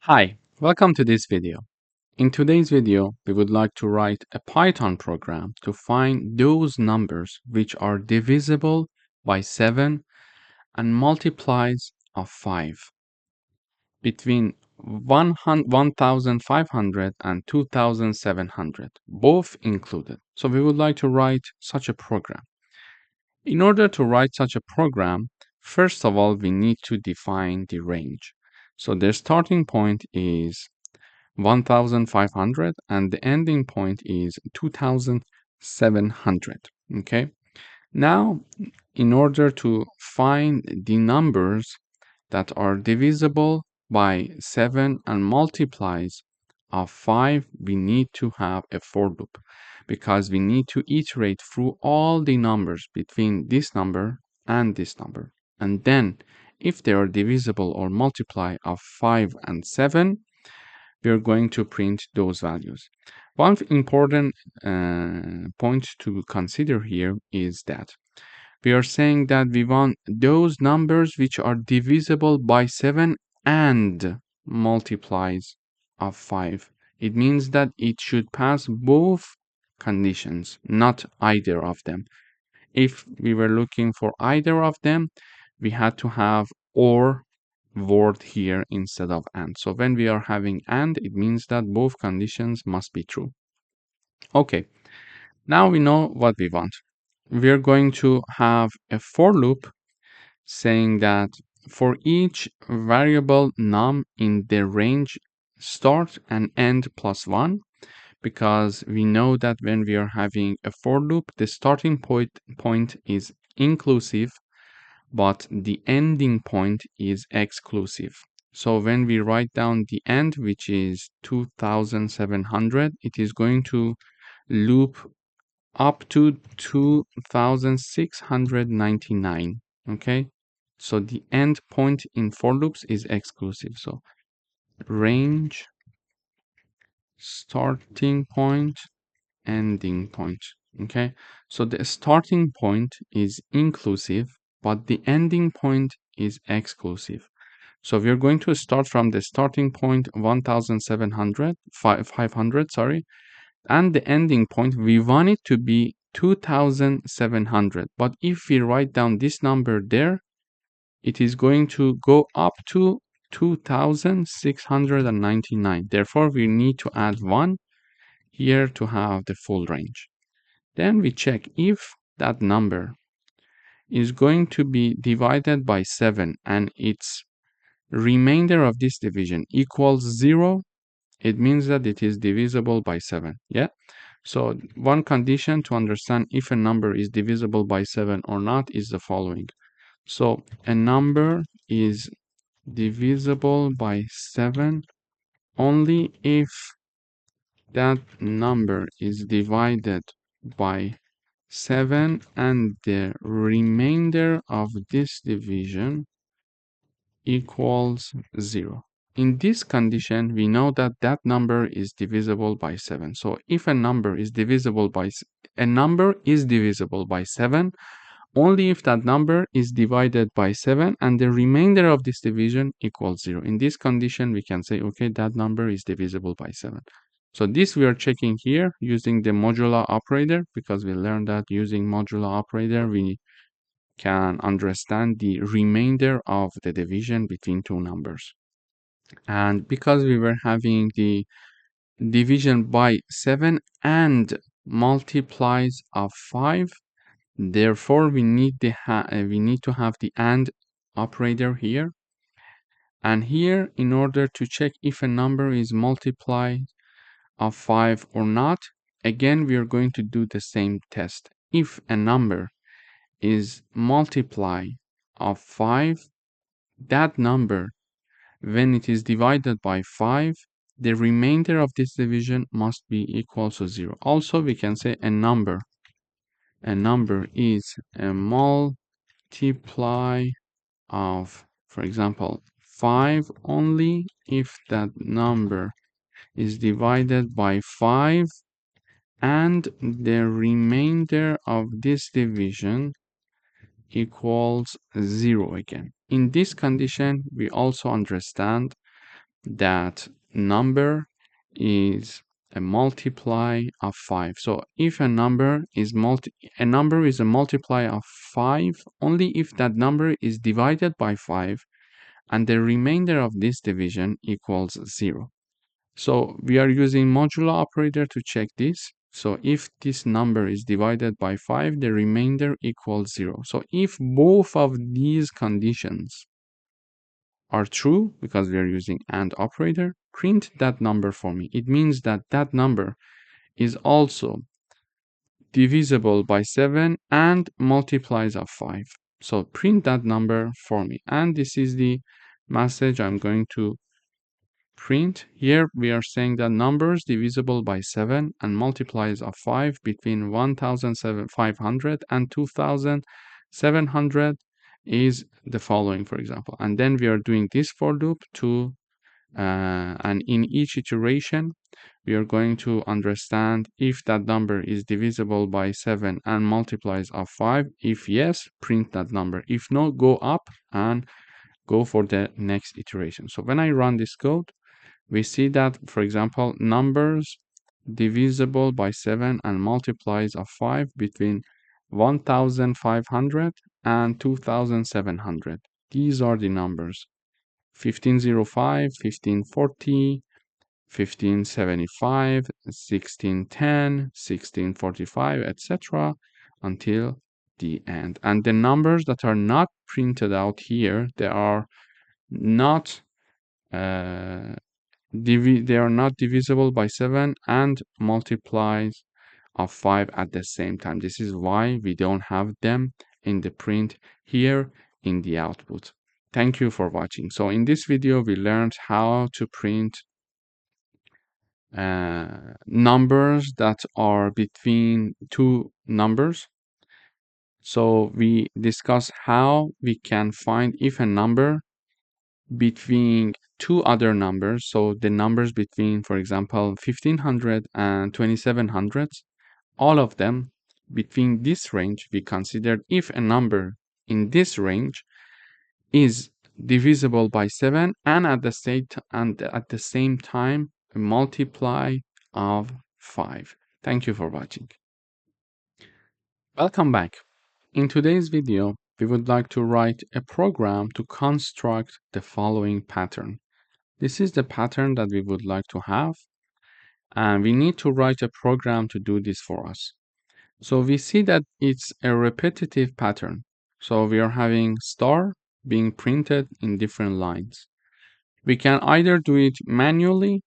Hi, welcome to this video. In today's video, we would like to write a Python program to find those numbers which are divisible by 7 and multiplies of 5 between 1,500 and 2,700, both included. So we would like to write such a program. In order to write such a program, first of all, we need to define the range. So the starting point is 1,500 and the ending point is 2,700. Okay. Now, in order to find the numbers that are divisible by 7 and multiplies of 5, we need to have a for loop because we need to iterate through all the numbers between this number and this number. And then if they are divisible or multiply of 5 and 7, we are going to print those values. One important point to consider here is that we are saying that we want those numbers which are divisible by 7 and multiplies of 5. It means that it should pass both conditions, not either of them. If we were looking for either of them, we had to have or word here instead of and. So when we are having and, it means that both conditions must be true. Okay, now we know what we want. We're going to have a for loop saying that for each variable num in the range start and end plus 1, because we know that when we are having a for loop, the starting point is inclusive, but the ending point is exclusive. So when we write down the end, which is 2,700, it is going to loop up to 2,699. Okay, so the end point in for loops is exclusive. So range, starting point, ending point. Okay, so the starting point is inclusive, but the ending point is exclusive. So we're going to start from the starting point 500, sorry, and the ending point we want it to be 2,700. But if we write down this number there, it is going to go up to 2,699. Therefore, we need to add 1 here to have the full range. Then we check if that number is going to be divided by 7 and its remainder of this division equals 0, it means that it is divisible by 7. Yeah. So one condition to understand if a number is divisible by 7 or not is the following. So a number is divisible by 7 only if that number is divided by 7 and the remainder of this division equals 0. In this condition, we know that that number is divisible by 7. So if a number is divisible by 7 only if that number is divided by 7 and the remainder of this division equals 0. In this condition, we can say, okay, that number is divisible by 7. So this we are checking here using the modular operator, because we learned that using modular operator, we can understand the remainder of the division between two numbers. And because we were having the division by 7 and multiplies of 5, therefore we need to have the AND operator here. And here, in order to check if a number is multiplied of 5 or not, again we are going to do the same test. If a number is multiply of 5, that number, when it is divided by 5, the remainder of this division must be equal to 0. Also, we can say a number is a multiply of, for example, 5 only if that number is divided by 5 and the remainder of this division equals 0 again. In this condition, we also understand that number is a multiply of 5. So if a number is a multiply of 5 only if that number is divided by 5 and the remainder of this division equals 0. So we are using modulo operator to check this. So if this number is divided by 5, the remainder equals 0. So if both of these conditions are true, because we are using AND operator, print that number for me. It means that that number is also divisible by 7 and multiplies of 5. So print that number for me. And this is the message I'm going to print. Here we are saying that numbers divisible by 7 and multiplies of 5 between 1,500 and 2,700 is the following, for example. And then we are doing this for loop to and in each iteration we are going to understand if that number is divisible by 7 and multiplies of 5. If yes, print that number. If no, go up and go for the next iteration. So when I run this code, we see that, for example, numbers divisible by 7 and multiplies of 5 between 1,500 and 2,700. These are the numbers: 1505, 1540, 1575, 1610, 1645, etc. until the end. And the numbers that are not printed out here, they are not they are not divisible by 7 and multiplies of 5 at the same time. This is why we don't have them in the print here in the output. Thank you for watching. So in this video, we learned how to print numbers that are between two numbers. So we discuss how we can find if a number between two other numbers, so the numbers between, for example, 1500 and 2700, all of them between this range, we considered if a number in this range is divisible by 7 and at the same time a multiply of 5. Thank you for watching. Welcome back. In today's video, we would like to write a program to construct the following pattern. This is the pattern that we would like to have, and we need to write a program to do this for us. So we see that it's a repetitive pattern. So we are having star being printed in different lines. We can either do it manually.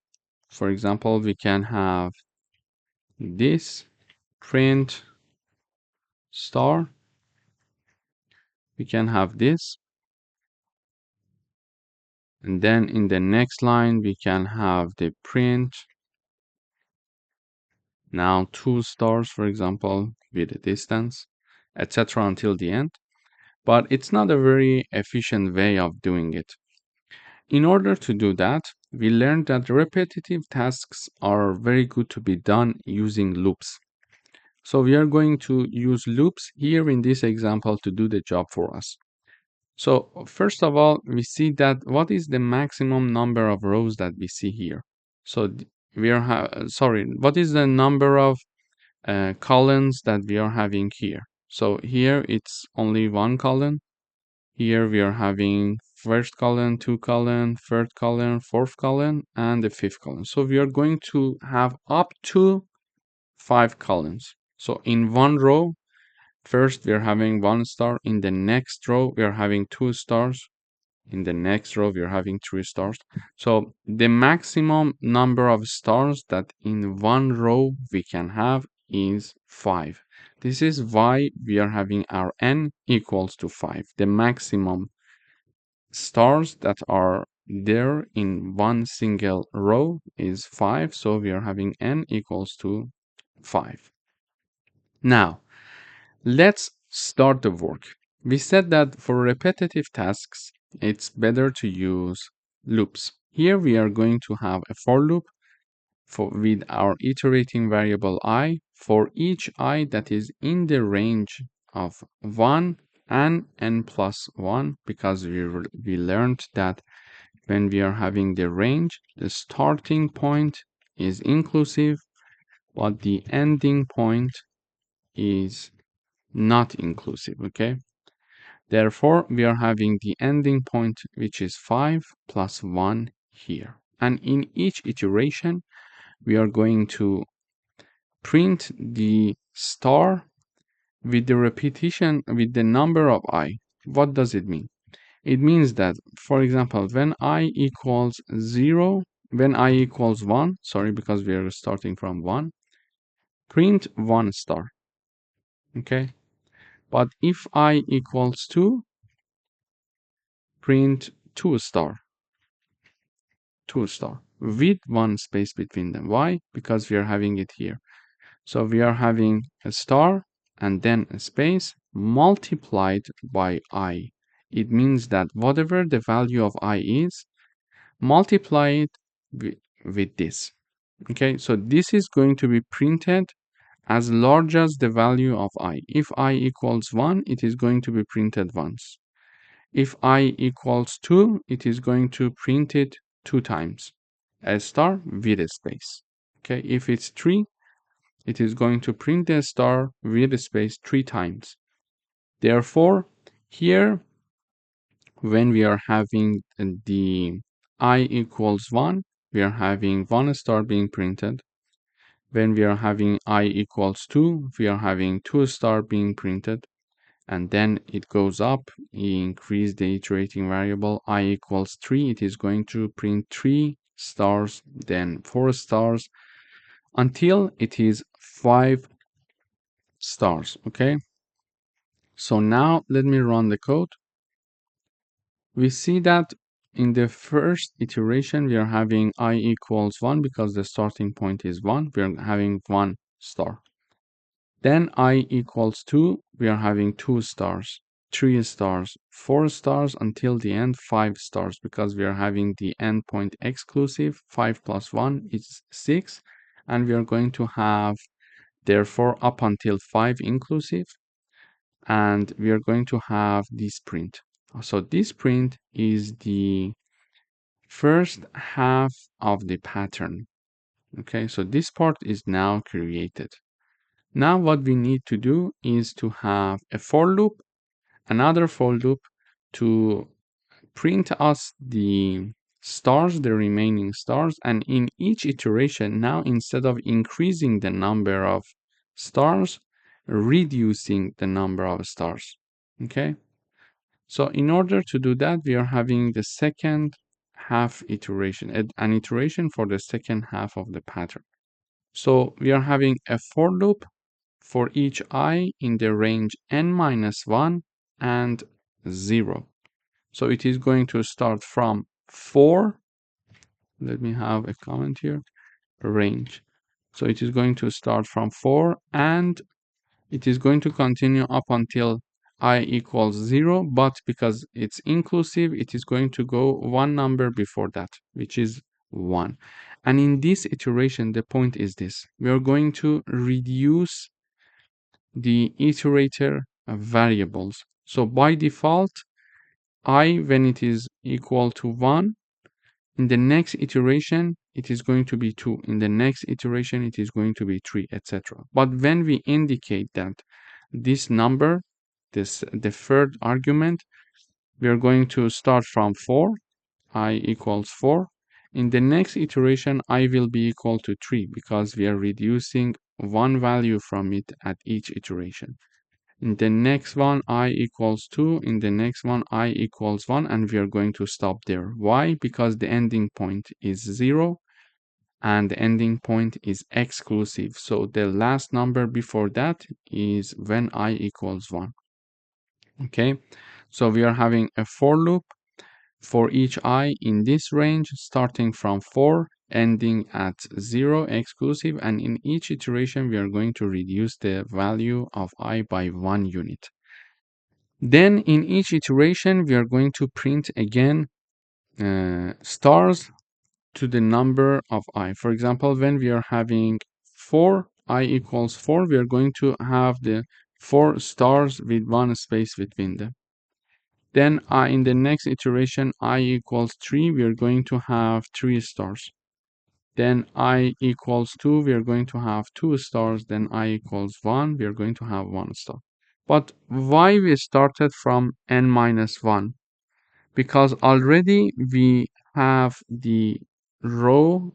For example, we can have this print star. We can have this. And then in the next line, we can have the print. Now 2 stars, for example, with a distance, etc. until the end. But it's not a very efficient way of doing it. In order to do that, we learned that repetitive tasks are very good to be done using loops. So we are going to use loops here in this example to do the job for us. So first of all, we see that what is the maximum number of rows that we see here. So we are what is the number of columns that we are having here. So here it's only one column. Here we are having first column, 2 column, third column, fourth column, and the 5th column. So we are going to have up to 5 columns. So in one row, first we are having 1 star. In the next row, we are having 2 stars. In the next row, we are having 3 stars. So the maximum number of stars that in one row we can have is 5. This is why we are having our n equals to 5. The maximum stars that are there in one single row is 5. So we are having n equals to 5. Now, let's start the work. We said that for repetitive tasks, it's better to use loops. Here we are going to have a for loop with our iterating variable I for each I that is in the range of 1 and n plus 1, because we learned that when we are having the range, the starting point is inclusive, but the ending point is not inclusive, okay? Therefore, we are having the ending point, which is 5 plus 1 here. And in each iteration, we are going to print the star with the repetition with the number of I. What does it mean? It means that, for example, when I equals 0, when I equals 1, sorry, because we are starting from 1, print 1 star, okay? But if I equals 2, print 2 star, 2 star, with 1 space between them. Why? Because we are having it here. So we are having a star and then a space multiplied by I. It means that whatever the value of I is, multiply it with this. Okay, so this is going to be printed as large as the value of I. If I equals 1, it is going to be printed once. If I equals 2, it is going to print it 2 times, a star with a space. Okay, if it's 3, it is going to print the star with a space 3 times. Therefore, here, when we are having the I equals 1, we are having 1 star being printed. When we are having I equals 2, we are having 2 star being printed. And then it goes up, increase the iterating variable, I equals 3, it is going to print 3 stars, then 4 stars, until it is 5 stars, okay? So now let me run the code. We see that in the first iteration, we are having I equals 1 because the starting point is 1, we are having 1 star. Then I equals 2, we are having 2 stars, 3 stars, 4 stars, until the end 5 stars, because we are having the endpoint exclusive. 5 plus 1 is 6, and we are going to have therefore up until 5 inclusive, and we are going to have this print. So this print is the first half of the pattern. Okay, so this part is now created. Now what we need to do is to have a for loop, another for loop to print us the stars, the remaining stars, and in each iteration, now instead of increasing the number of stars, reducing the number of stars. Okay, so in order to do that, we are having the second half iteration, an iteration for the second half of the pattern. So we are having a for loop for each I in the range n-1 and 0. So it is going to start from 4. Let me have a comment here. Range. So it is going to start from 4, and it is going to continue up until I equals 0, but because it's inclusive, it is going to go one number before that, which is 1. And in this iteration, the point is this. We are going to reduce the iterator variables. So by default, I, when it is equal to 1, in the next iteration, it is going to be 2. In the next iteration, it is going to be 3, etc. But when we indicate that this number, the third argument, we are going to start from 4, I equals 4. In the next iteration, I will be equal to 3 because we are reducing one value from it at each iteration. In the next one, I equals 2. In the next one, I equals 1. And we are going to stop there. Why? Because the ending point is 0 and the ending point is exclusive. So the last number before that is when I equals 1. Okay, so we are having a for loop for each I in this range, starting from 4, ending at 0 exclusive, and in each iteration we are going to reduce the value of I by 1 unit. Then in each iteration we are going to print again stars to the number of I. For example, when we are having 4, I equals 4, we are going to have the 4 stars with 1 space between them. Then in the next iteration, I equals 3, we are going to have 3 stars. Then I equals 2, we are going to have 2 stars. Then I equals 1, we are going to have 1 star. But why we started from n minus 1? Because already we have the row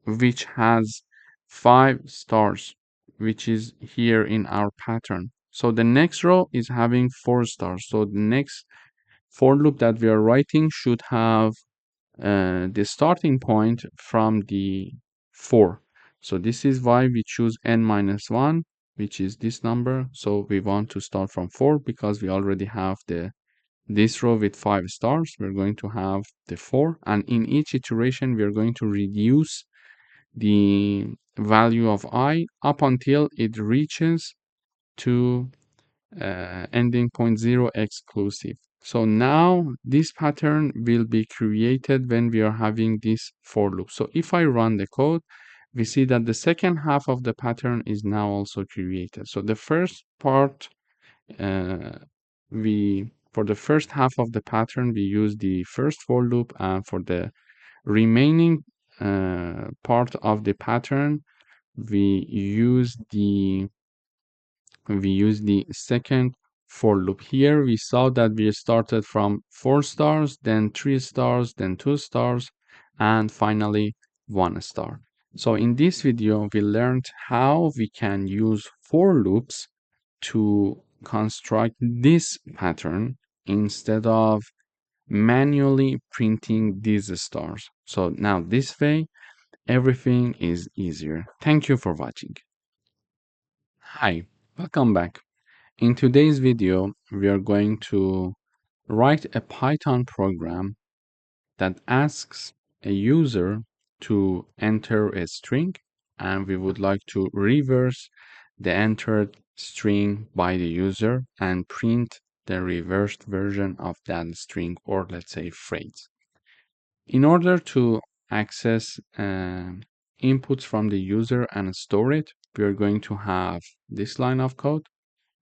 which has 5 stars, which is here in our pattern. So the next row is having 4 stars. So the next for loop that we are writing should have the starting point from the 4. So this is why we choose n minus 1, which is this number. So we want to start from 4 because we already have this row with 5 stars. We're going to have the 4, and in each iteration we are going to reduce the value of I up until it reaches to ending point 0 exclusive. So now this pattern will be created when we are having this for loop. So if I run the code, we see that the second half of the pattern is now also created. So the first part, for the first half of the pattern, we use the first for loop, and for the remaining part of the pattern, we use the second for loop. Here we saw that we started from 4 stars, then 3 stars, then 2 stars, and finally 1 star. So in this video, we learned how we can use for loops to construct this pattern instead of manually printing these stars. So now this way, everything is easier. Thank you for watching. Hi, welcome back. In today's video, we are going to write a Python program that asks a user to enter a string, and we would like to reverse the entered string by the user and print the reversed version of that string, or let's say phrase. In order to access inputs from the user and store it, we are going to have this line of code.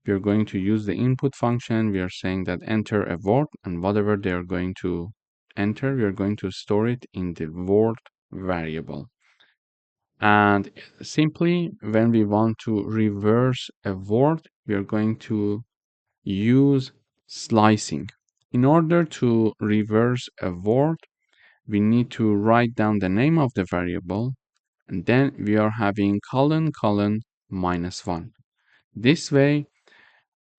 We are going to use the input function. We are saying that enter a word, and whatever they are going to enter, we are going to store it in the word variable. And simply, when we want to reverse a word, we are going to use slicing. In order to reverse a word, we need to write down the name of the variable, and then we are having colon -1. This way,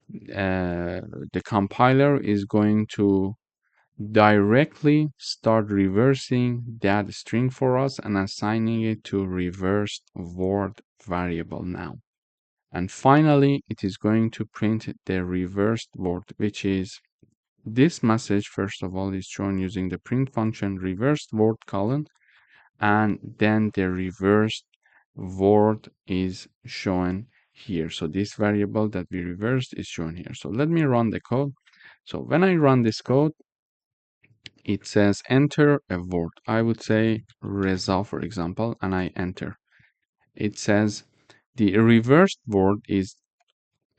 the compiler is going to directly start reversing that string for us and assigning it to reversed word variable now. And finally, it is going to print the reversed word, which is this message. First of all, is shown using the print function reversed word colon, and then the reversed word is shown here. So this variable that we reversed is shown here. So let me run the code. So when I run this code, it says enter a word. I would say Reza, for example, and I enter. It says the reversed word is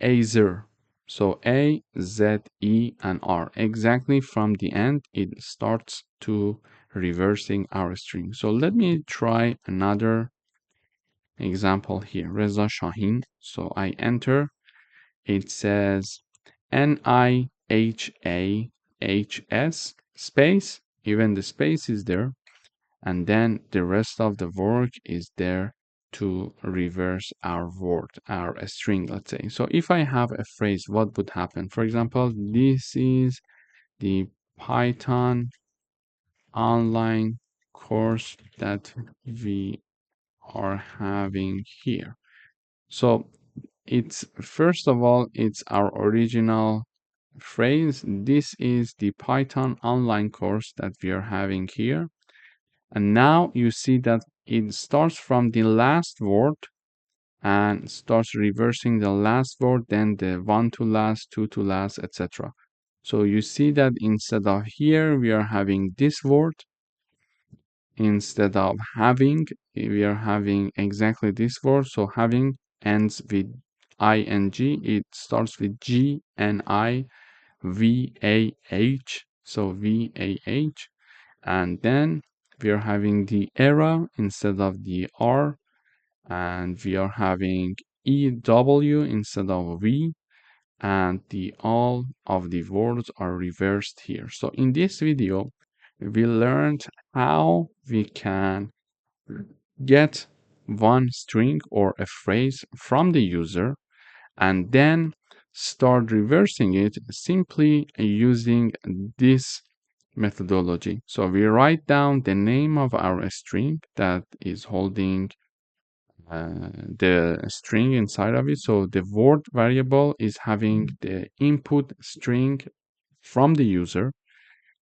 Azer. So A, Z, E, and R. Exactly from the end, it starts to reversing our string. So let me try another example here. Reza Shahin. So I enter. It says NIHAHS space. Even the space is there. And then the rest of the work is there to reverse our word, our string, let's say. So if I have a phrase, what would happen? For example, this is the Python online course that we are having here. So it's, first of all, it's our original phrase. This is the Python online course that we are having here. And now you see that it starts from the last word and starts reversing the last word, then the one to last, two to last, etc. So you see that instead of here, we are having this word. Instead of having, we are having exactly this word. So having ends with ing, it starts with G and I VAH, so VAH, and then we are having the era instead of the R, and we are having EW instead of V, and all of the words are reversed here. So in this video, we learned how we can get one string or a phrase from the user and then start reversing it simply using this methodology. So we write down the name of our string that is holding the string inside of it. So the word variable is having the input string from the user.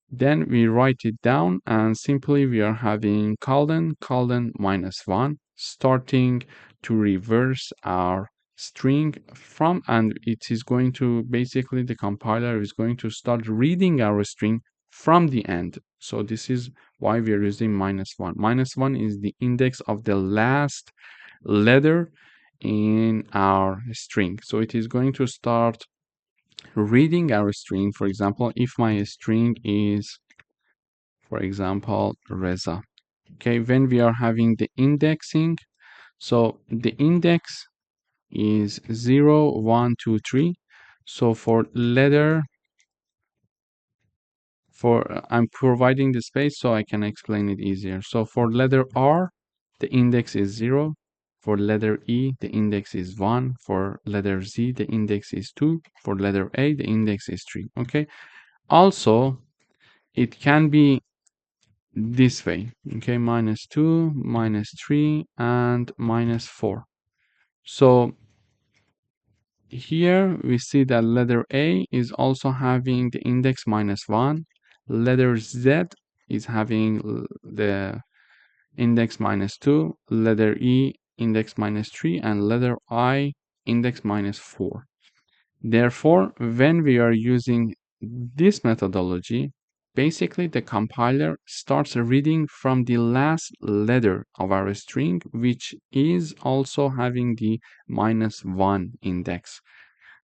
Then we write it down and simply we are having colon -1 starting to reverse our string from, and it is going to basically the compiler is going to start reading our string from the end. So this is why we are using -1. -1 is the index of the last letter in our string. So it is going to start reading our string. For example, if my string is, for example, Reza. Okay, when we are having the indexing, so the index is 0, 1, 2, 3. So for letter, I'm providing the space so I can explain it easier. So for letter R, the index is 0. For letter E, the index is 1. For letter Z, the index is 2. For letter A, the index is 3. Okay. Also, it can be this way. Okay, -2, -3, and -4. So here we see that letter A is also having the index -1. Letter Z is having the index -2. Letter E index -3, and letter I index -4. Therefore, when we are using this methodology, basically the compiler starts reading from the last letter of our string, which is also having the -1 index.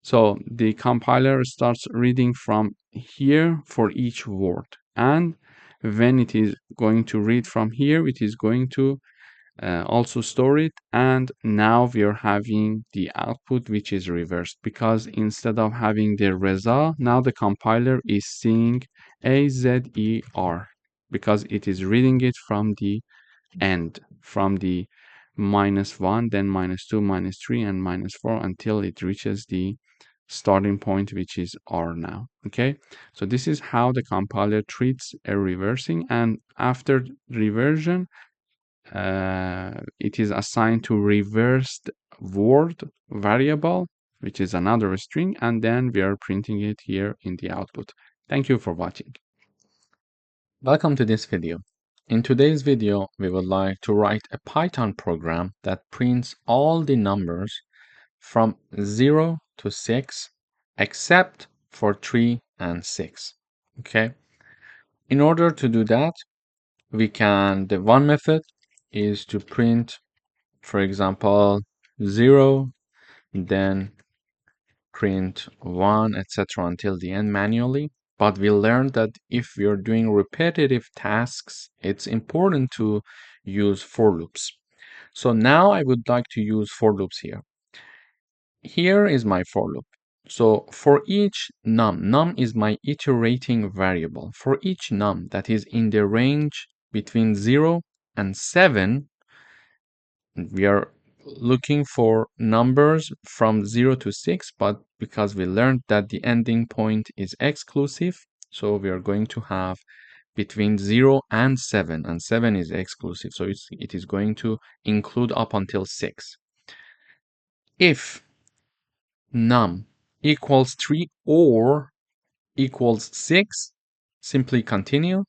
So the compiler starts reading from here for each word. And when it is going to read from here, it is going to also store it, and now we are having the output which is reversed, because instead of having the Reza, now the compiler is seeing AZER because it is reading it from the end, from the -1, then -2, -3, and -4 until it reaches the starting point, which is R now. Okay, so this is how the compiler treats a reversing, and after reversion, it is assigned to reversed word variable, which is another string, and then we are printing it here in the output. Thank you for watching. Welcome to this video. In today's video, we would like to write a Python program that prints all the numbers from 0 to 6, except for 3 and 6. Okay. In order to do that, the one method is to print, for example, 0, then print 1, etc. until the end manually. But we learned that if we are doing repetitive tasks, it's important to use for loops. So now I would like to use for loops here. Here is my for loop. So for each num is my iterating variable. For each num that is in the range between 0 and 7, we are looking for numbers from 0 to 6, but because we learned that the ending point is exclusive, so we are going to have between 0 and 7, and 7 is exclusive, so it is going to include up until 6. If num equals 3 or equals 6, simply continue.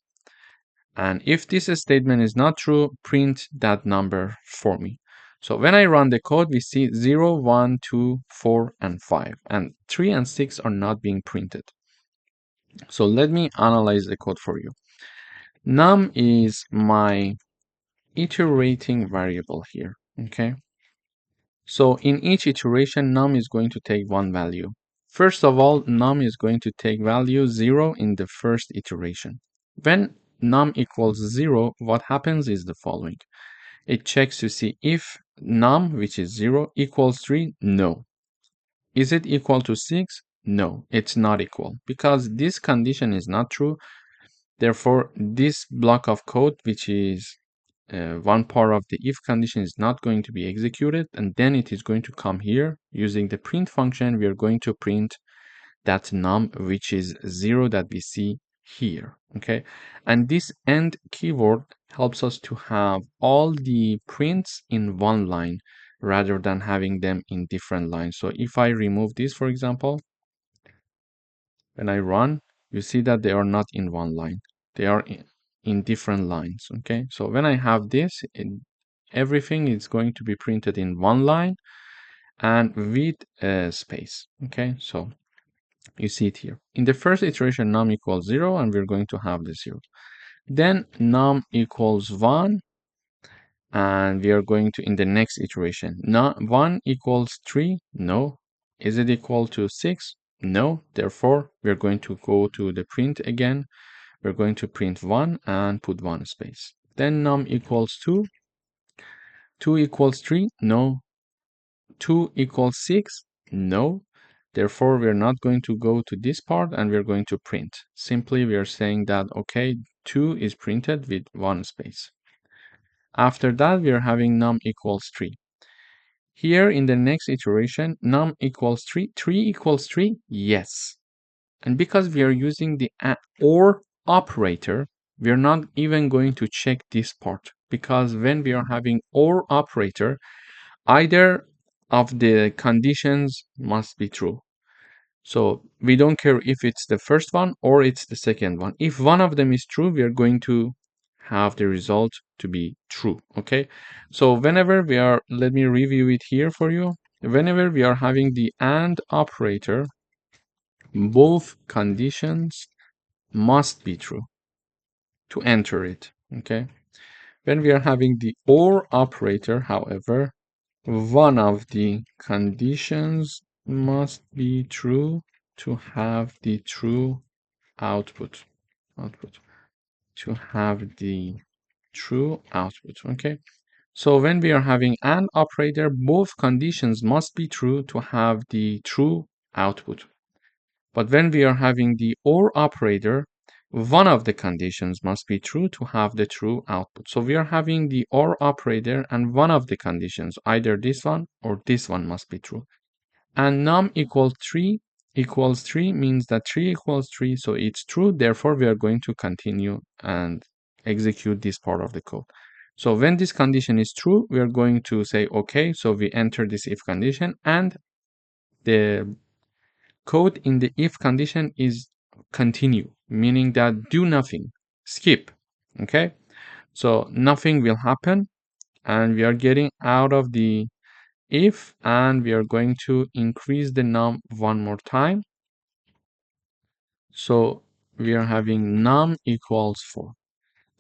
And if this statement is not true, print that number for me. So when I run the code, we see 0, 1, 2, 4, and 5. And 3 and 6 are not being printed. So let me analyze the code for you. Num is my iterating variable here. Okay. So in each iteration, num is going to take one value. First of all, num is going to take value 0 in the first iteration. When num equals 0, what happens is the following. It checks to see if num, which is 0, equals 3. No. Is it equal to 6? No, it's not equal, because this condition is not true. Therefore, this block of code, which is one part of the if condition, is not going to be executed, and then it is going to come here. Using the print function, we are going to print that num, which is 0, that we see here. Okay, and this end keyword helps us to have all the prints in one line rather than having them in different lines. So if I remove this, for example, when I run, you see that they are not in one line. They are in different lines. Okay, so when I have this, everything is going to be printed in one line and with a space. Okay, so you see it here. In the first iteration, num equals 0, and we're going to have the 0. Then num equals 1, and we are going to, in the next iteration, 1 equals 3. No. Is it equal to 6? No. Therefore, we're going to go to the print again. We're going to print 1 and put 1 space. Then num equals 2. 2 equals 3? No. 2 equals 6? No. Therefore, we're not going to go to this part and we're going to print. Simply, we are saying that, okay, 2 is printed with 1 space. After that, we are having num equals 3. Here in the next iteration, num equals 3. 3 equals 3? Yes. And because we are using the OR operator, we are not even going to check this part, because when we are having OR operator, either of the conditions must be true. So we don't care if it's the first one or it's the second one. If one of them is true, we are going to have the result to be true. Okay, so whenever we are, let me review it here for you. Whenever we are having the AND operator, both conditions must be true to enter it. Okay, when we are having the OR operator, however, one of the conditions must be true to have the true output. To have the true output. Okay, so when we are having AND operator, both conditions must be true to have the true output. But when we are having the OR operator, one of the conditions must be true to have the true output. So we are having the OR operator, and one of the conditions, either this one or this one, must be true. And num equals 3 means that 3 equals 3, so it's true. Therefore, we are going to continue and execute this part of the code. So when this condition is true, we are going to say, okay, so we enter this if condition, and the code in the if condition is continue, meaning that do nothing, skip. Okay, so nothing will happen, and we are getting out of the if, and we are going to increase the num one more time. So we are having num equals 4.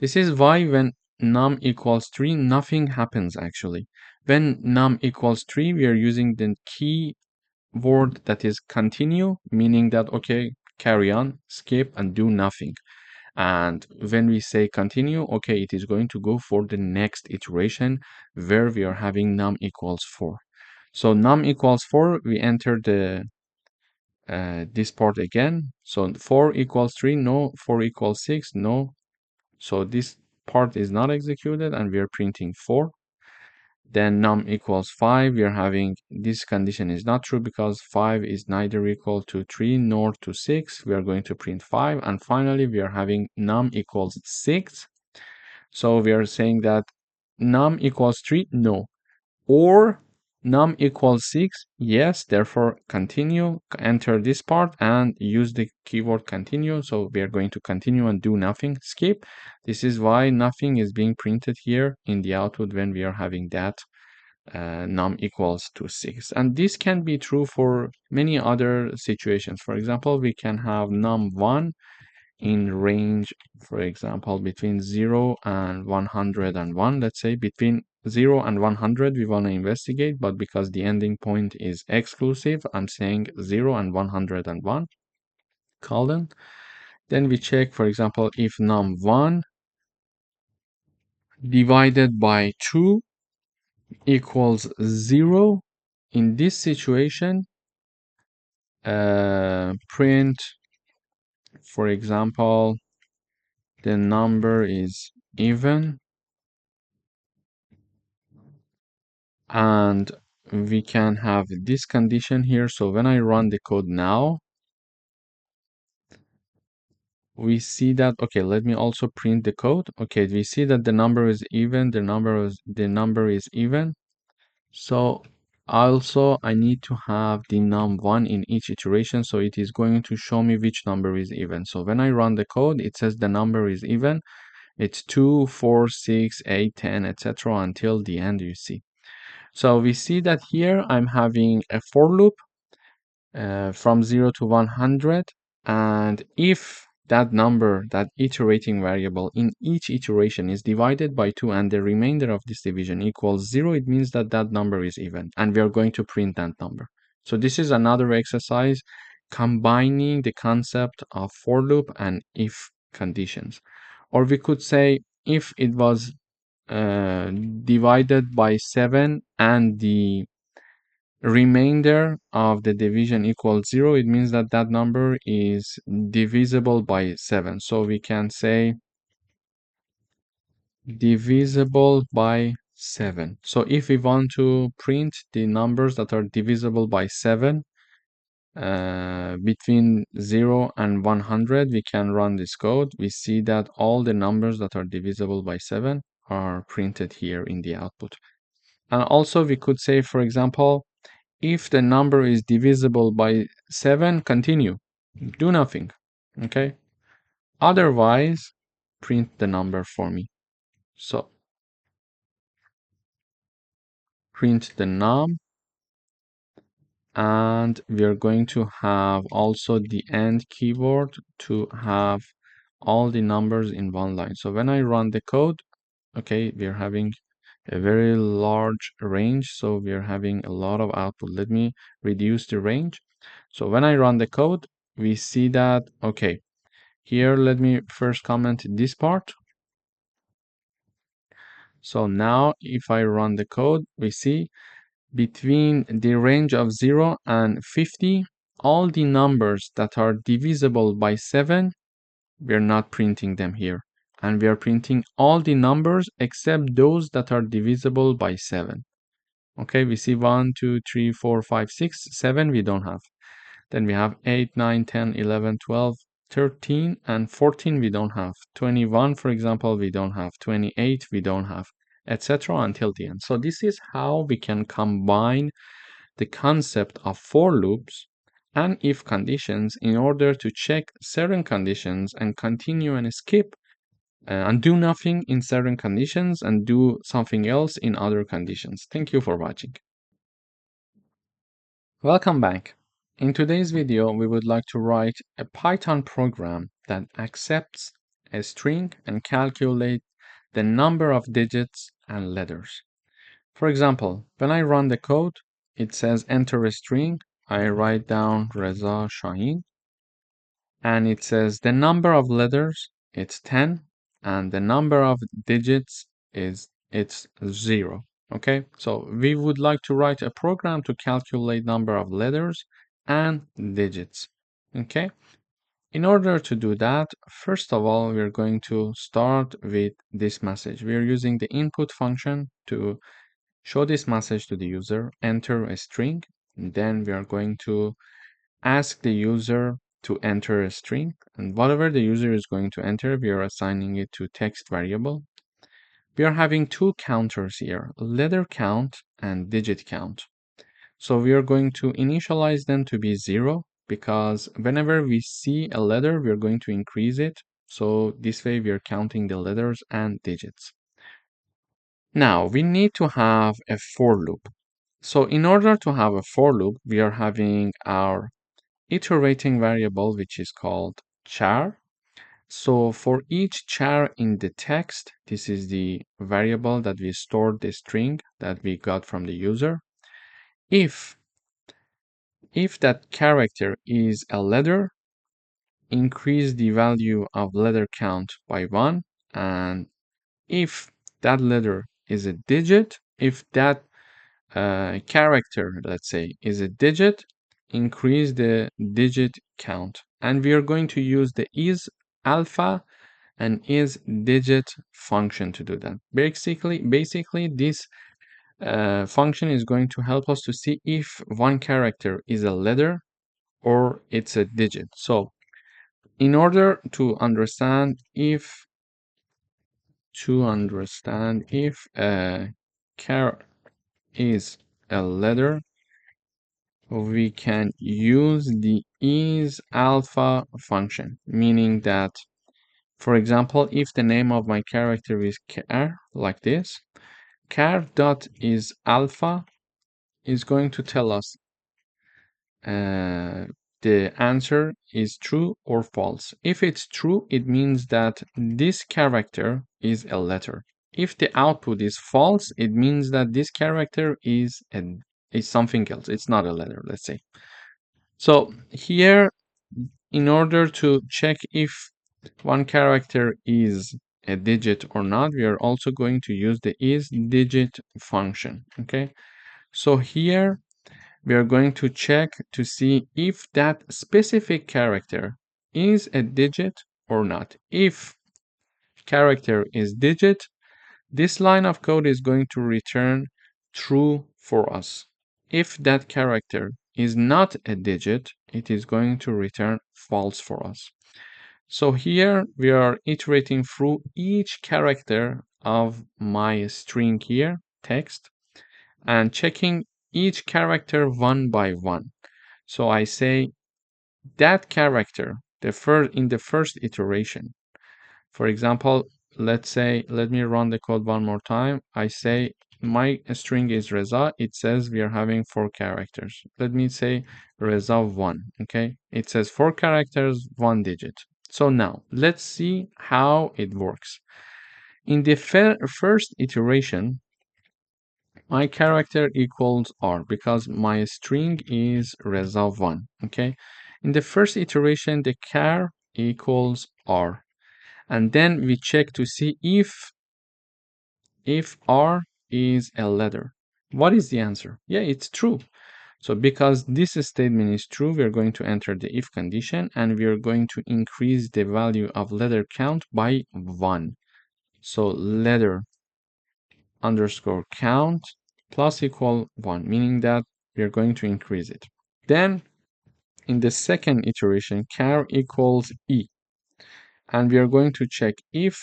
This is why when num equals 3, nothing happens actually. When num equals 3, we are using the key word that is continue, meaning that, okay, carry on, skip, and do nothing. And when we say continue, okay, it is going to go for the next iteration where we are having num equals 4. So num equals 4, we enter the this part again. So 4 equals 3, no. 4 equals 6, no. So this part is not executed, and we are printing 4. Then num equals 5, we are having this condition is not true because 5 is neither equal to 3 nor to 6. We are going to print 5. And finally, we are having num equals 6. So we are saying that num equals 3, no. Or num equals 6, yes. Therefore, continue, enter this part and use the keyword continue. So we are going to continue and do nothing, skip. This is why nothing is being printed here in the output when we are having that num equals to 6. And this can be true for many other situations. For example, we can have num1 in range, for example, between 0 and 101, let's say between 0 and 100 we want to investigate, but because the ending point is exclusive, I'm saying 0 and 101 colon. Then we check, for example, if num1 divided by 2 equals 0. In this situation, print, for example, the number is even, and we can have this condition here. So when I run the code now, we see that, okay, let me also print the code. Okay, we see that the number is even, the number is even. So also I need to have the num1 in each iteration, so it is going to show me which number is even. So when I run the code, it says the number is even. It's 2, 4, 6, 8, 10, etc. until the end, you see. So we see that here I'm having a for loop from 0 to 100, and if that number, that iterating variable in each iteration is divided by 2 and the remainder of this division equals 0, it means that that number is even, and we are going to print that number. So this is another exercise combining the concept of for loop and if conditions. Or we could say if it was divided by 7 and the remainder of the division equals 0, it means that that number is divisible by 7. So we can say divisible by 7. So if we want to print the numbers that are divisible by 7 between 0 and 100, we can run this code. We see that all the numbers that are divisible by 7 are printed here in the output. And also we could say, for example, if the number is divisible by 7, continue. Do nothing. Okay? Otherwise, print the number for me. So, print the num, and we are going to have also the end keyword to have all the numbers in one line. So when I run the code, okay, we are having a very large range, so we are having a lot of output. Let me reduce the range. So when I run the code, we see that, okay, here let me first comment this part. So now if I run the code, we see between the range of 0 and 50, all the numbers that are divisible by 7, we're not printing them here. And we are printing all the numbers except those that are divisible by 7. Okay, we see 1, 2, 3, 4, 5, 6, 7 we don't have. Then we have 8, 9, 10, 11, 12, 13, and 14 we don't have. 21, for example, we don't have. 28 we don't have, etc. until the end. So this is how we can combine the concept of for loops and if conditions in order to check certain conditions and continue and skip and do nothing in certain conditions and do something else in other conditions. Thank you for watching. Welcome back. In today's video, we would like to write a Python program that accepts a string and calculate the number of digits and letters. For example, when I run the code, it says enter a string. I write down Reza Shaheen, and it says the number of letters, it's 10, and the number of digits it's 0. Okay, so we would like to write a program to calculate number of letters and digits. Okay, in order to do that, first of all, we're going to start with this message. We're using the input function to show this message to the user, enter a string, and then we are going to ask the user to enter a string, and whatever the user is going to enter, we are assigning it to text variable. We are having two counters here, letter count and digit count. So we are going to initialize them to be 0 because whenever we see a letter, we are going to increase it. So this way we are counting the letters and digits. Now we need to have a for loop. So in order to have a for loop, we are having our iterating variable, which is called char. So for each char in the text, this is the variable that we stored the string that we got from the user. If that character is a letter, increase the value of letter count by 1, and if that letter is a digit, if that character, let's say, is a digit, increase the digit count. And we are going to use the is alpha and is digit function to do that. Basically, this function is going to help us to see if one character is a letter or it's a digit. So in order to understand if a char is a letter, we can use the is alpha function, meaning that, for example, if the name of my character is char, like this, char dot is alpha is going to tell us the answer is true or false. If it's true, it means that this character is a letter. If the output is false, it means that this character is something else. It's not a letter, let's say. So here, in order to check if one character is a digit or not, we are also going to use the is digit function. Okay, so here we are going to check to see if that specific character is a digit or not. If character is digit, this line of code is going to return true for us. If that character is not a digit, it is going to return false for us. So here we are iterating through each character of my string here, text, and checking each character one by one. So I say that character, in the first iteration. For example, let me run the code one more time. I say my string is Reza. It says we are having 4 characters. Let me say Reza 1. Okay, it says 4 characters, 1 digit. So now let's see how it works. In the first iteration, my character equals R because my string is Reza 1. Okay, in the first iteration, the char equals R. And then we check to see if R is a letter. What is the answer? Yeah, it's true. So because this statement is true, we are going to enter the if condition and we are going to increase the value of letter count by 1. So letter underscore count plus equal 1, meaning that we are going to increase it. Then in the second iteration, char equals E. And we are going to check if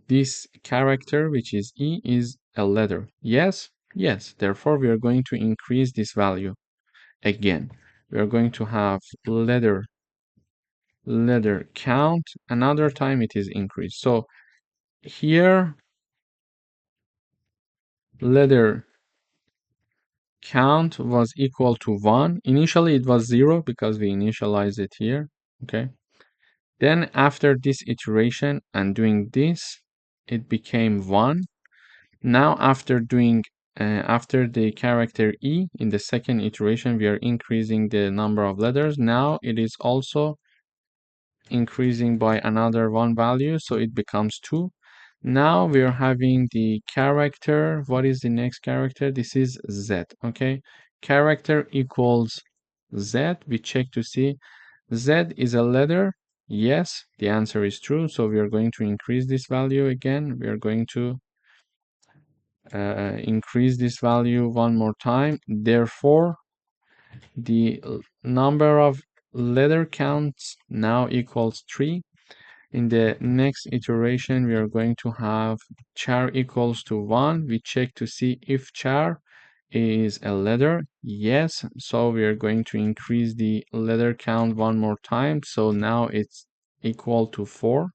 this character, which is E, is a letter. Yes, yes. Therefore, we are going to increase this value again. We are going to have letter count. Another time it is increased. So here, letter count was equal to 1. Initially, it was 0 because we initialized it here. Okay. Then after this iteration and doing this, it became 1. Now after the character E in the second iteration, we are increasing the number of letters. Now it is also increasing by another 1 value, so it becomes 2. Now we are having the character. What is the next character? This is Z. Okay, character equals Z. We check to see Z is a letter. Yes, the answer is true. So we are going to increase this value again. We are going to increase this value one more time. Therefore, the number of letter counts now equals 3. In the next iteration, we are going to have char equals to 1. We check to see if char is a letter. Yes, so we are going to increase the letter count one more time. So now it's equal to 4.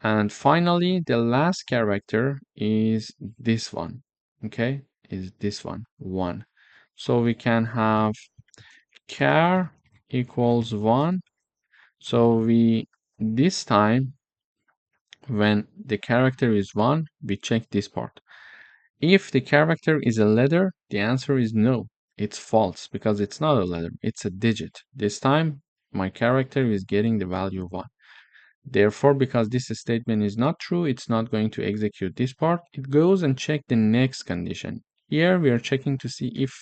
And finally, the last character is this one. Okay, is this one, 1. So we can have char equals 1. So we this time, when the character is 1, we check this part. If the character is a letter, the answer is no. It's false because it's not a letter, it's a digit. This time, my character is getting the value 1. Therefore, because this statement is not true, it's not going to execute this part. It goes and check the next condition. Here, we are checking to see if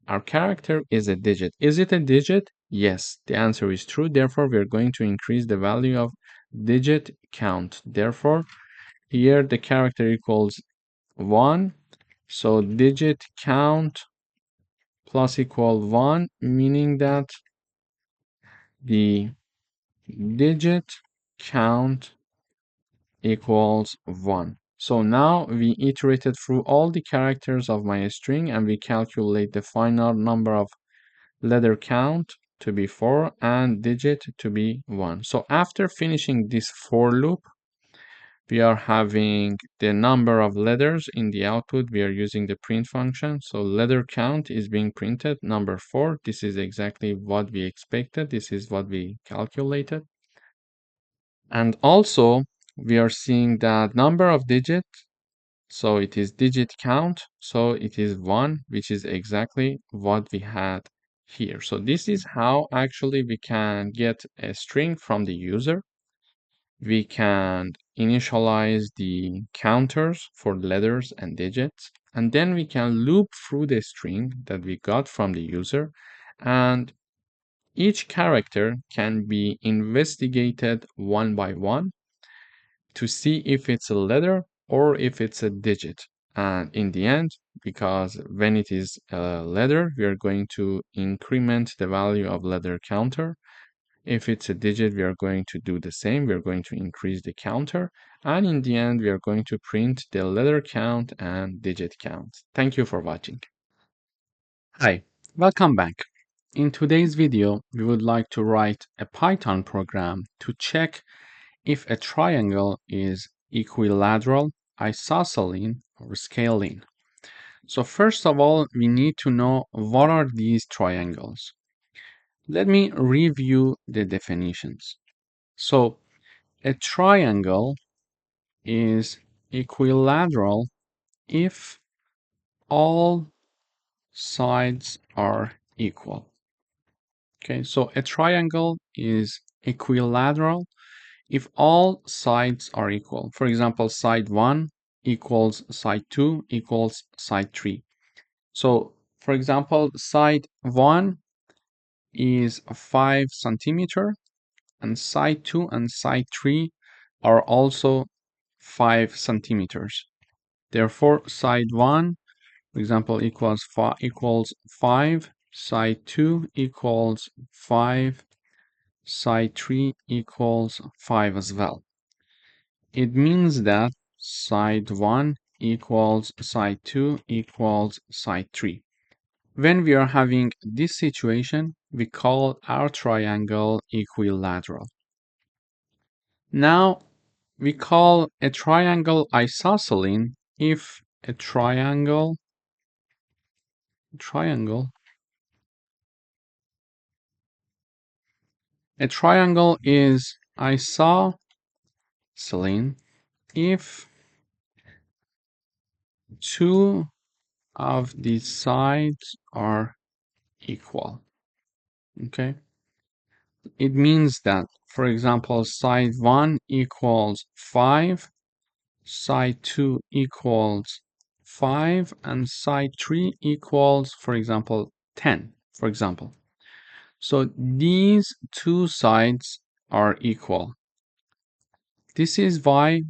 our character is a digit. Is it a digit? Yes, the answer is true. Therefore, we are going to increase the value of digit count. Therefore, here the character equals 1. So digit count plus equal 1, meaning that the digit count equals 1. So now we iterated through all the characters of my string and we calculate the final number of letter count to be 4 and digit to be 1. So after finishing this for loop, we are having the number of letters in the output. We are using the print function. So letter count is being printed, number 4. This is exactly what we expected. This is what we calculated. And also, we are seeing that number of digits. So it is digit count. So it is 1, which is exactly what we had here. So this is how actually we can get a string from the user. We can initialize the counters for letters and digits, and then we can loop through the string that we got from the user, and each character can be investigated one by one to see if it's a letter or if it's a digit. And in the end, because when it is a letter, we are going to increment the value of letter counter. If it's a digit, we are going to do the same. We are going to increase the counter. And in the end, we are going to print the letter count and digit count. Thank you for watching. Hi, welcome back. In today's video, we would like to write a Python program to check if a triangle is equilateral, isosceles, or scalene. So first of all, we need to know what are these triangles. Let me review the definitions. So a triangle is equilateral if all sides are equal. Okay, so a triangle is equilateral if all sides are equal. For example, side 1 equals side 2 equals side 3. So, for example, side 1 is 5 centimeter and side 2 and side 3 are also 5 centimeters. Therefore, side 1, for example, equals 5, side 2 equals 5, side 3 equals 5 as well. It means that side 1 equals side 2 equals side 3. When we are having this situation, we call our triangle equilateral. Now, we call a triangle isosceles if a triangle is isosceles if two of the sides are equal. Okay? It means that, for example, side 1 equals 5, side 2 equals 5, and side 3 equals, for example, 10, for example. So these two sides are equal. This is why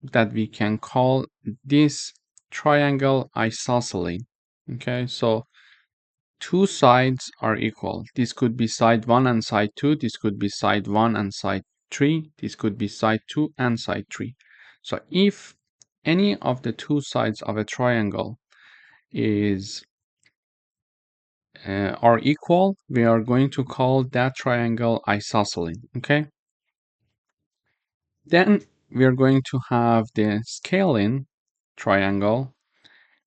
that we can call this triangle isosceles. Okay, so two sides are equal. This could be side 1 and side 2. This could be side 1 and side 3. This could be side 2 and side 3. So if any of the two sides of a triangle are equal, we are going to call that triangle isosceles. Okay. Then we are going to have the scalene triangle,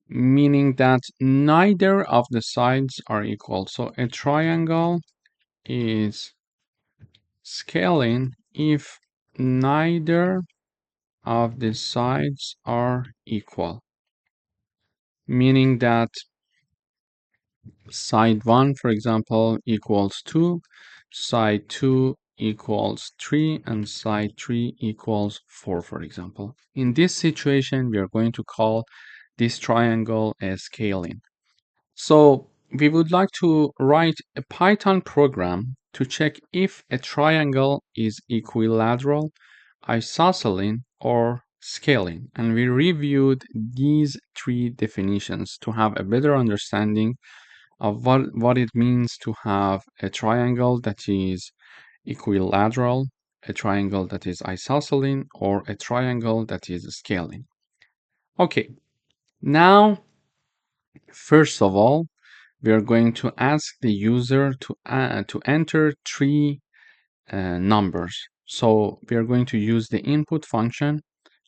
meaning that neither of the sides are equal. So a triangle is scalene if neither of the sides are equal, meaning that side 1, for example, equals 2, side 2 equals 3, and side 3 equals 4, for example. In this situation, we are going to call this triangle a scaling. So we would like to write a Python program to check if a triangle is equilateral, isosceles, or scaling. And we reviewed these three definitions to have a better understanding of what it means to have a triangle that is equilateral, a triangle that is isosceles, or a triangle that is scaling. Okay, now, first of all, we are going to ask the user to enter three numbers. So we are going to use the input function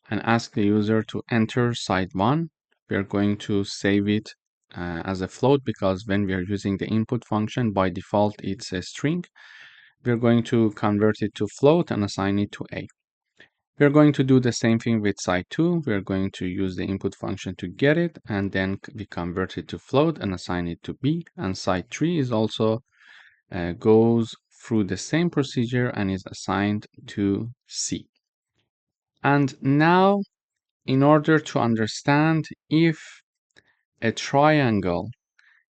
and ask the user to enter side 1. We are going to save it as a float because when we are using the input function, by default, it's a string. We're going to convert it to float and assign it to a. We're going to do the same thing with side 2. We're going to use the input function to get it, and then we convert it to float and assign it to b. And side 3 is also goes through the same procedure and is assigned to c. And now, in order to understand if a triangle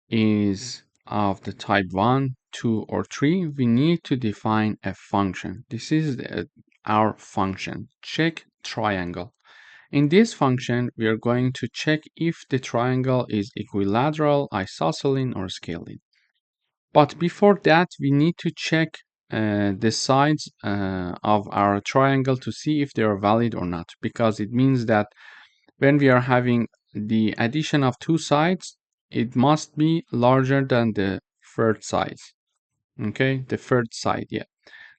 is of the type 1, 2, or 3, we need to define a function. This is our function, check triangle. In this function, we are going to check if the triangle is equilateral, isosceles, or scaling. But before that, we need to check the sides of our triangle to see if they are valid or not, because it means that when we are having the addition of two sides, it must be larger than the third side. Okay, the third side, yeah.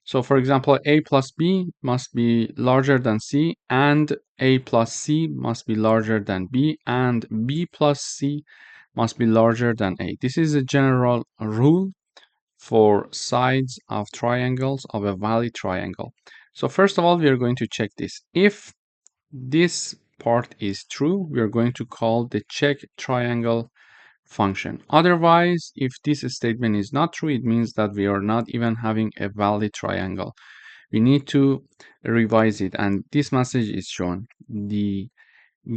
So for example, a plus b must be larger than c, and a plus c must be larger than b, and b plus c must be larger than a. This is a general rule for sides of triangles of a valid triangle. So first of all, we are going to check this. If this part is true, we are going to call the check triangle function. Otherwise, if this statement is not true, it means that we are not even having a valid triangle. We need to revise it, and this message is shown. The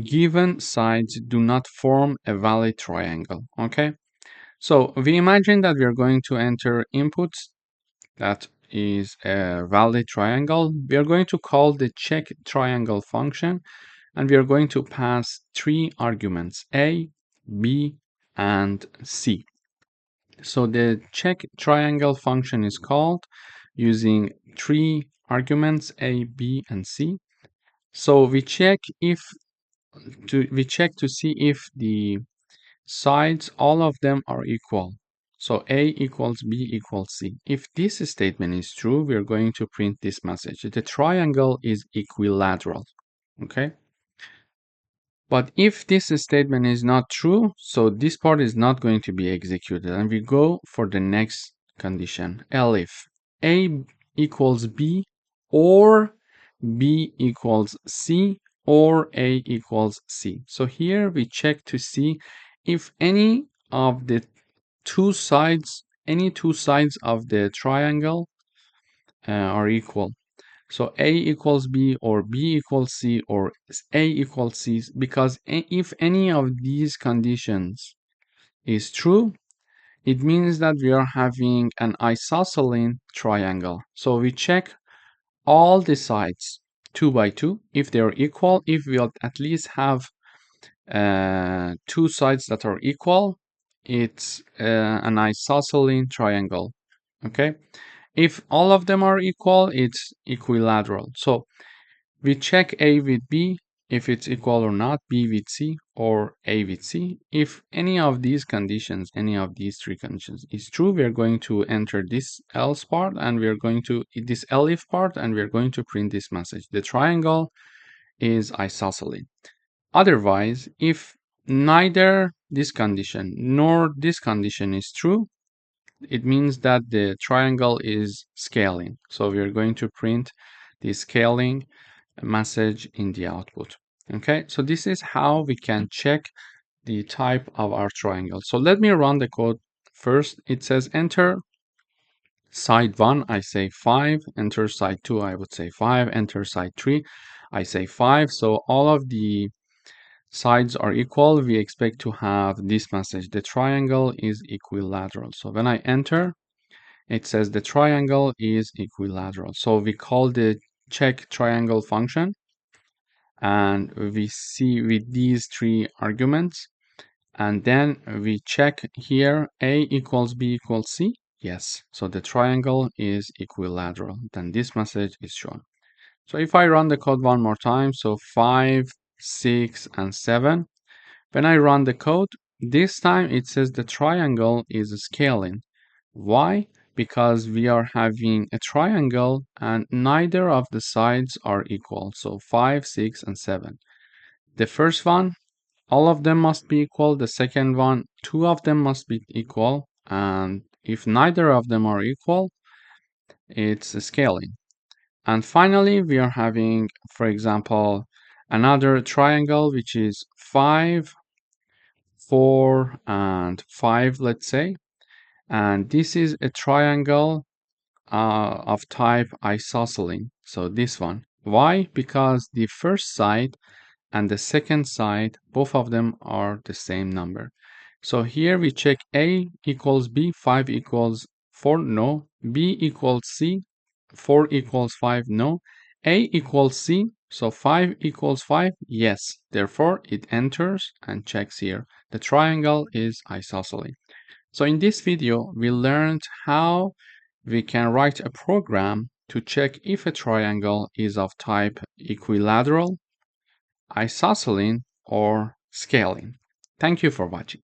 given sides do not form a valid triangle. Okay, so we imagine that we are going to enter inputs that is a valid triangle. We are going to call the check triangle function, and we are going to pass three arguments, a, b, and c. So the check triangle function is called using three arguments, a, b, and c. So we check to see if the sides, all of them are equal. So a equals b equals c. If this statement is true, we are going to print this message. The triangle is equilateral. Okay. But if this statement is not true, so this part is not going to be executed. And we go for the next condition. Elif a equals b, or b equals c, or a equals c. So here we check to see if any of the two sides of the triangle are equal. So a equals b, or b equals c, or a equals c, because if any of these conditions is true, it means that we are having an isosceles triangle. So we check all the sides 2 by 2 if they are equal. If we at least have two sides that are equal, it's an isosceles triangle. Okay, if all of them are equal, it's equilateral. So we check a with b if it's equal or not, b with c, or a with c. If any of these conditions, any of these three conditions is true, we are going to enter this else part, and we are going to this elif part, and we are going to print this message. The triangle is isosceles. Otherwise, if neither this condition nor this condition is true, it means that the triangle is scaling. So we are going to print the scaling message in the output. Okay, so this is how we can check the type of our triangle. So let me run the code first. It says enter side 1, I say 5, enter side 2, I would say 5, enter side 3, I say 5. So all of the sides are equal. We expect to have this message: the triangle is equilateral. So when I enter, it says the triangle is equilateral. So we call the check triangle function, and we see with these three arguments, and then we check here a equals b equals c. Yes, so the triangle is equilateral. Then this message is shown. So if I run the code one more time, so 5, 6, and 7, when I run the code, this time it says the triangle is scaling. Why? Because we are having a triangle and neither of the sides are equal. So 5, 6, and 7. The first one, all of them must be equal. The second one, two of them must be equal. And if neither of them are equal, it's scaling. And finally, we are having, for example, another triangle, which is 5, 4, and 5, let's say. And this is a triangle of type isosceles. So this one. Why? Because the first side and the second side, both of them are the same number. So here we check A equals B, 5 equals 4, no. B equals C, 4 equals 5, no. A equals C, so 5 equals 5, yes. Therefore, it enters and checks here. The triangle is isosceles. So in this video, we learned how we can write a program to check if a triangle is of type equilateral, isosceles, or scaling. Thank you for watching.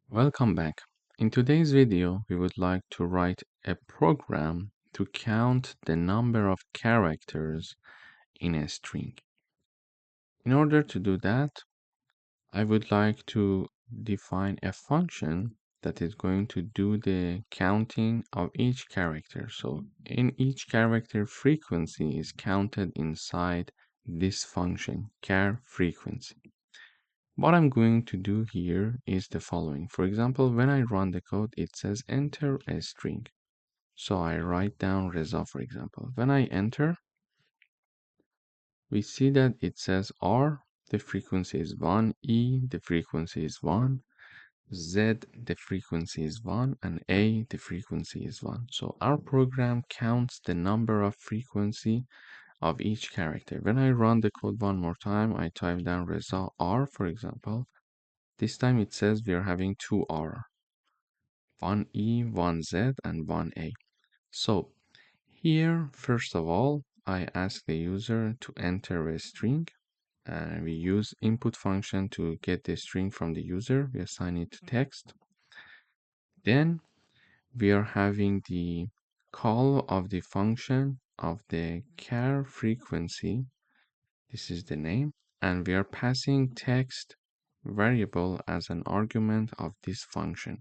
Welcome back. In today's video, we would like to write a program to count the number of characters in a string. In order to do that, I would like to define a function that is going to do the counting of each character. So in each character, frequency is counted inside this function, char frequency. What I'm going to do here is the following. For example, when I run the code, it says enter a string. So I write down Reza, for example. When I enter, we see that it says R, the frequency is 1, E, the frequency is 1, Z, the frequency is 1, and A, the frequency is 1. So our program counts the number of frequency of each character. When I run the code one more time, I type down Reza R, for example. This time it says we are having two R, one E, one Z, and one A. So here, first of all, I ask the user to enter a string. We use input function to get the string from the user. We assign it to text. Then we are having the call of the function of the char frequency. This is the name. And we are passing text variable as an argument of this function.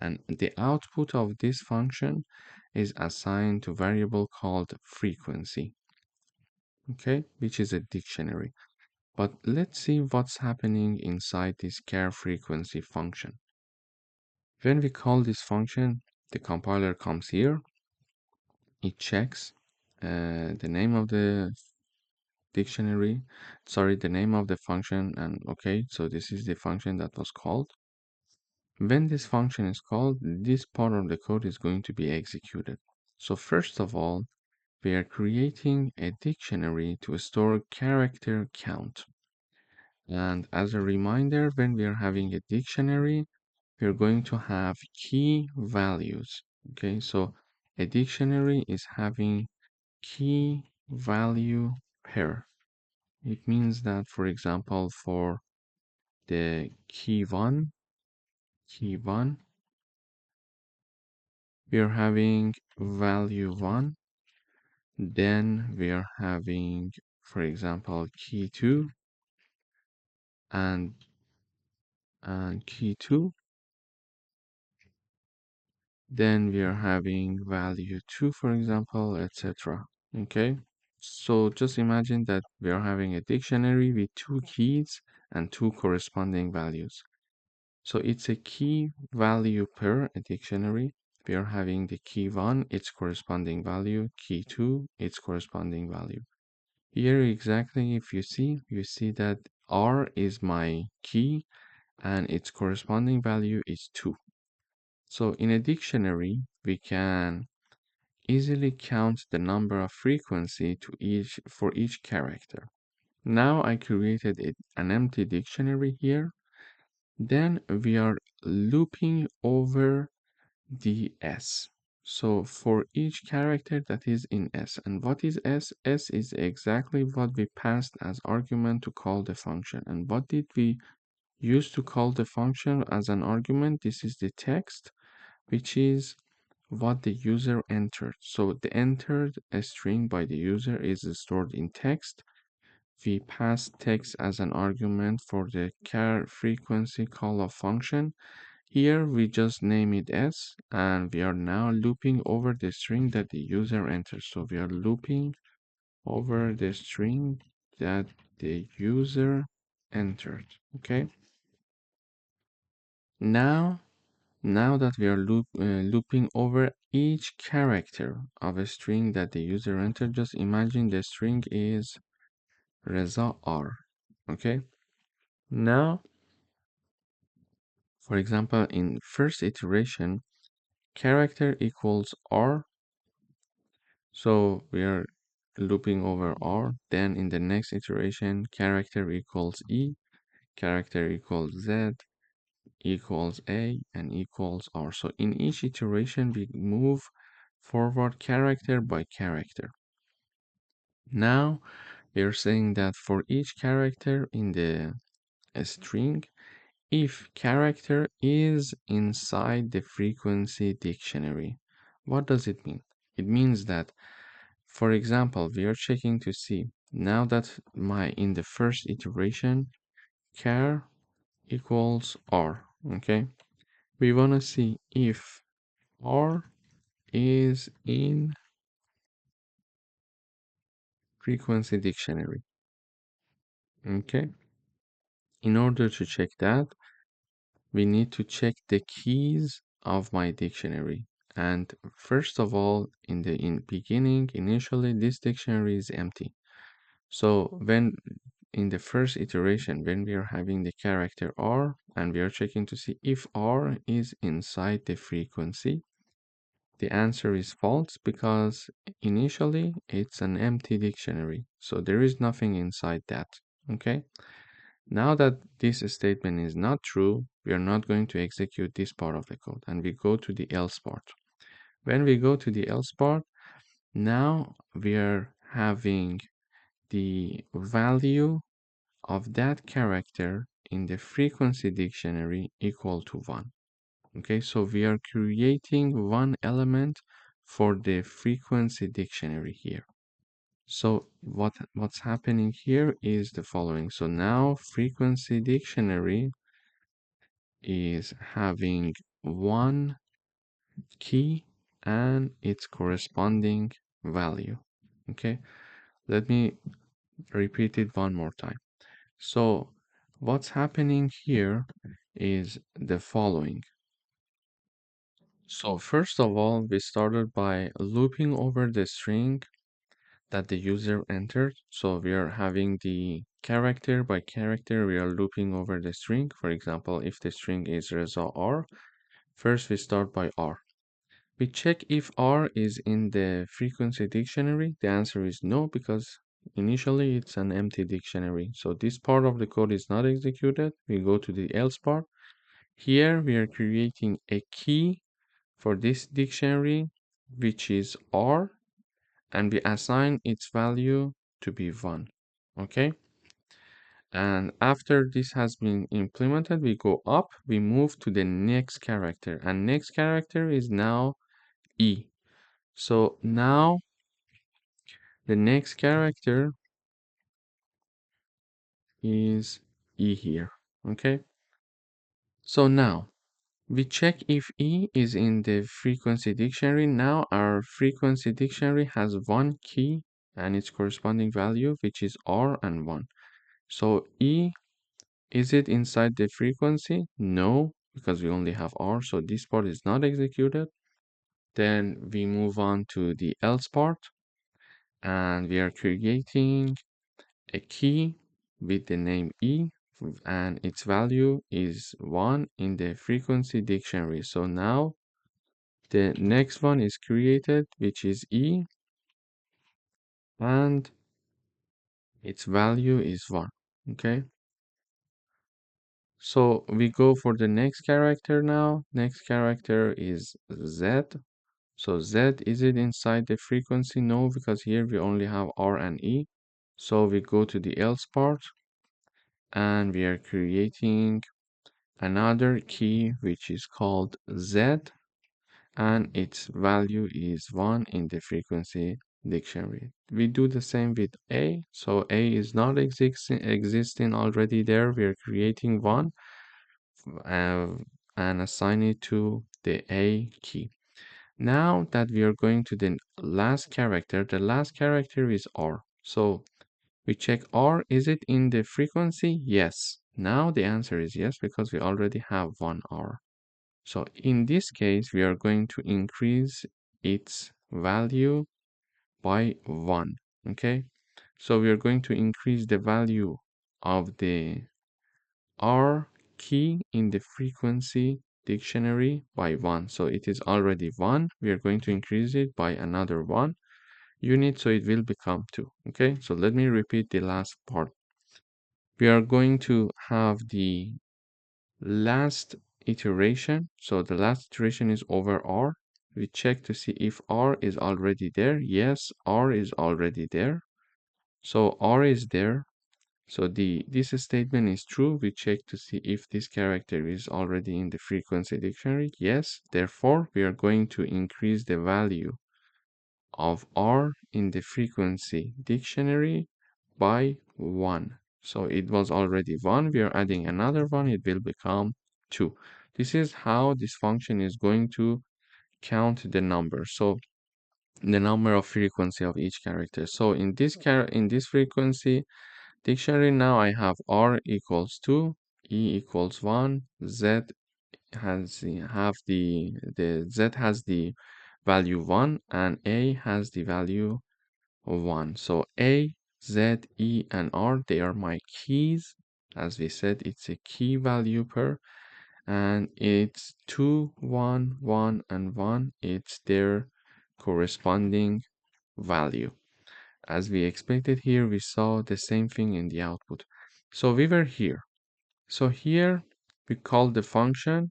And the output of this function is assigned to variable called frequency, okay, which is a dictionary. But let's see what's happening inside this char frequency function. When we call this function, the compiler comes here. It checks the name of the dictionary, sorry, the name of the function, and okay, so this is the function that was called. When this function is called, this part of the code is going to be executed. So first of all, we are creating a dictionary to store character count. And as a reminder, when we are having a dictionary, we're going to have key values. Okay, so a dictionary is having key value pair. It means that, for example, for the key1, we are having value 1. Then we are having, for example, key2 and key2. Then we are having value 2, for example, etc. Okay, so just imagine that we are having a dictionary with two keys and two corresponding values. So it's a key value per a dictionary. We are having the key 1, its corresponding value, key 2, its corresponding value. Here exactly, if you see that R is my key and its corresponding value is 2. So in a dictionary, we can easily count the number of frequency for each character. Now I created an empty dictionary here. Then we are looping over the S. So for each character that is in S. And what is S? S is exactly what we passed as argument to call the function. And what did we use to call the function as an argument? This is the text, which is what the user entered. So the entered string by the user is stored in text. We pass text as an argument for the char frequency call of function. Here we just name it s, and we are now looping over the string that the user enters. So we are looping over the string that the user entered. Okay. Now that we are looping over each character of a string that the user entered, just imagine the string is Reza R. Okay. Now, for example, in first iteration, character equals R. So we are looping over R. Then in the next iteration, character equals E, character equals Z, equals A, and equals R. So in each iteration, we move forward character by character. Now we are saying that for each character in the string, if character is inside the frequency dictionary, what does it mean? It means that, for example, we are checking to see now that in the first iteration, char equals R, okay? We want to see if R is in frequency dictionary, okay? In order to check that, we need to check the keys of my dictionary. And first of all, in beginning, initially, this dictionary is empty. So when in the first iteration, when we are having the character R and we are checking to see if R is inside the frequency, the answer is false because initially it's an empty dictionary. So there is nothing inside that. Okay. Now that this statement is not true, we are not going to execute this part of the code and we go to the else part. When we go to the else part, now we are having the value of that character in the frequency dictionary equal to 1. Okay, so we are creating one element for the frequency dictionary here. So what's happening here is the following. So now frequency dictionary is having one key and its corresponding value. Okay, let me repeat it one more time. So what's happening here is the following. So first of all, we started by looping over the string that the user entered. So we are having the character by character, we are looping over the string. For example, if the string is Reza R, first we start by R. We check if R is in the frequency dictionary. The answer is no, because initially it's an empty dictionary. So this part of the code is not executed. We go to the else part. Here we are creating a key for this dictionary, which is R, and we assign its value to be 1. Okay. And after this has been implemented, we go up, we move to the next character, and next character is now E. So now the next character is E here. Okay. So now We check if E is in the frequency dictionary. Now our frequency dictionary has one key and its corresponding value, which is R and 1. So E, is it inside the frequency? No, because we only have R, so this part is not executed. Then we move on to the else part, and we are creating a key with the name E, and its value is 1 in the frequency dictionary. So now the next one is created, which is E, and its value is 1. Okay, so we go for the next character now. Next character is Z. So Z, is it inside the frequency? No, because here we only have R and E. So we go to the else part, and we are creating another key which is called Z, and its value is 1 in the frequency dictionary. We do the same with A. So A is not existing already there. We are creating one uh, and assign it to the A key. Now that we are going to the last character, the last character is R. So we check R, is it in the frequency? Yes. Now the answer is yes, because we already have one R. So in this case, we are going to increase its value by 1. Okay, so we are going to increase the value of the R key in the frequency dictionary by 1. So it is already 1. We are going to increase it by another 1 unit, so it will become 2. Okay, so let me repeat the last part. We are going to have the last iteration. So the last iteration is over R. We check to see if R is already there. Yes, R is already there. So R is there. So this statement is true. We check to see if this character is already in the frequency dictionary. Yes, therefore we are going to increase the value of R in the frequency dictionary by 1. So it was already 1. We are adding another one. It will become 2. This is how this function is going to count the number. So the number of frequency of each character. So in this frequency dictionary, now I have R equals 2, E equals 1, Z has the Z has the value 1, and A has the value of 1. So A, Z, E, and R, they are my keys. As we said, it's a key value pair, and it's 2, 1, 1, and 1. It's their corresponding value. As we expected here, we saw the same thing in the output. So we were here. So here we called the function.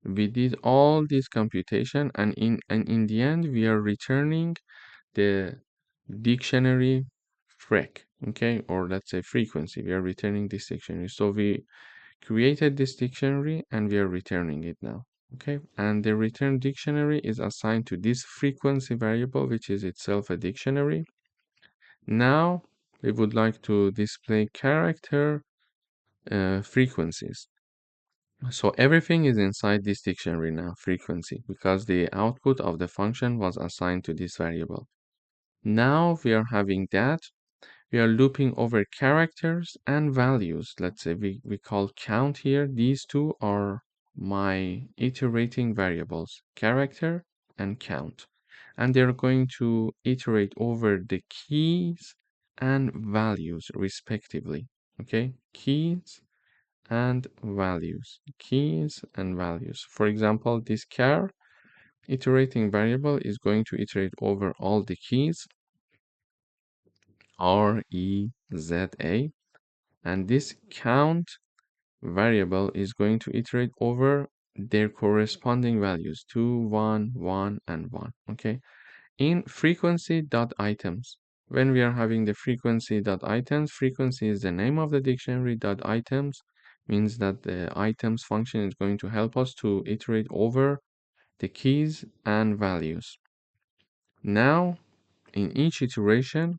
We did all this computation, and in the end, we are returning the dictionary frec, okay, or let's say frequency. We are returning this dictionary. So we created this dictionary and we are returning it now, okay, and the return dictionary is assigned to this frequency variable, which is itself a dictionary. Now we would like to display character frequencies. So everything is inside this dictionary now, frequency, because the output of the function was assigned to this variable. Now we are having that. We are looping over characters and values. Let's say we call count here. These two are my iterating variables, character and count. And they're going to iterate over the keys and values respectively. Okay, keys and values, keys and values. For example, this char iterating variable is going to iterate over all the keys R, E, Z, A, and this count variable is going to iterate over their corresponding values 2, 1, 1, and 1. Okay, in frequency.items, when we are having the frequency.items, frequency is the name of the dictionary. .items means that the items function is going to help us to iterate over the keys and values. Now in each iteration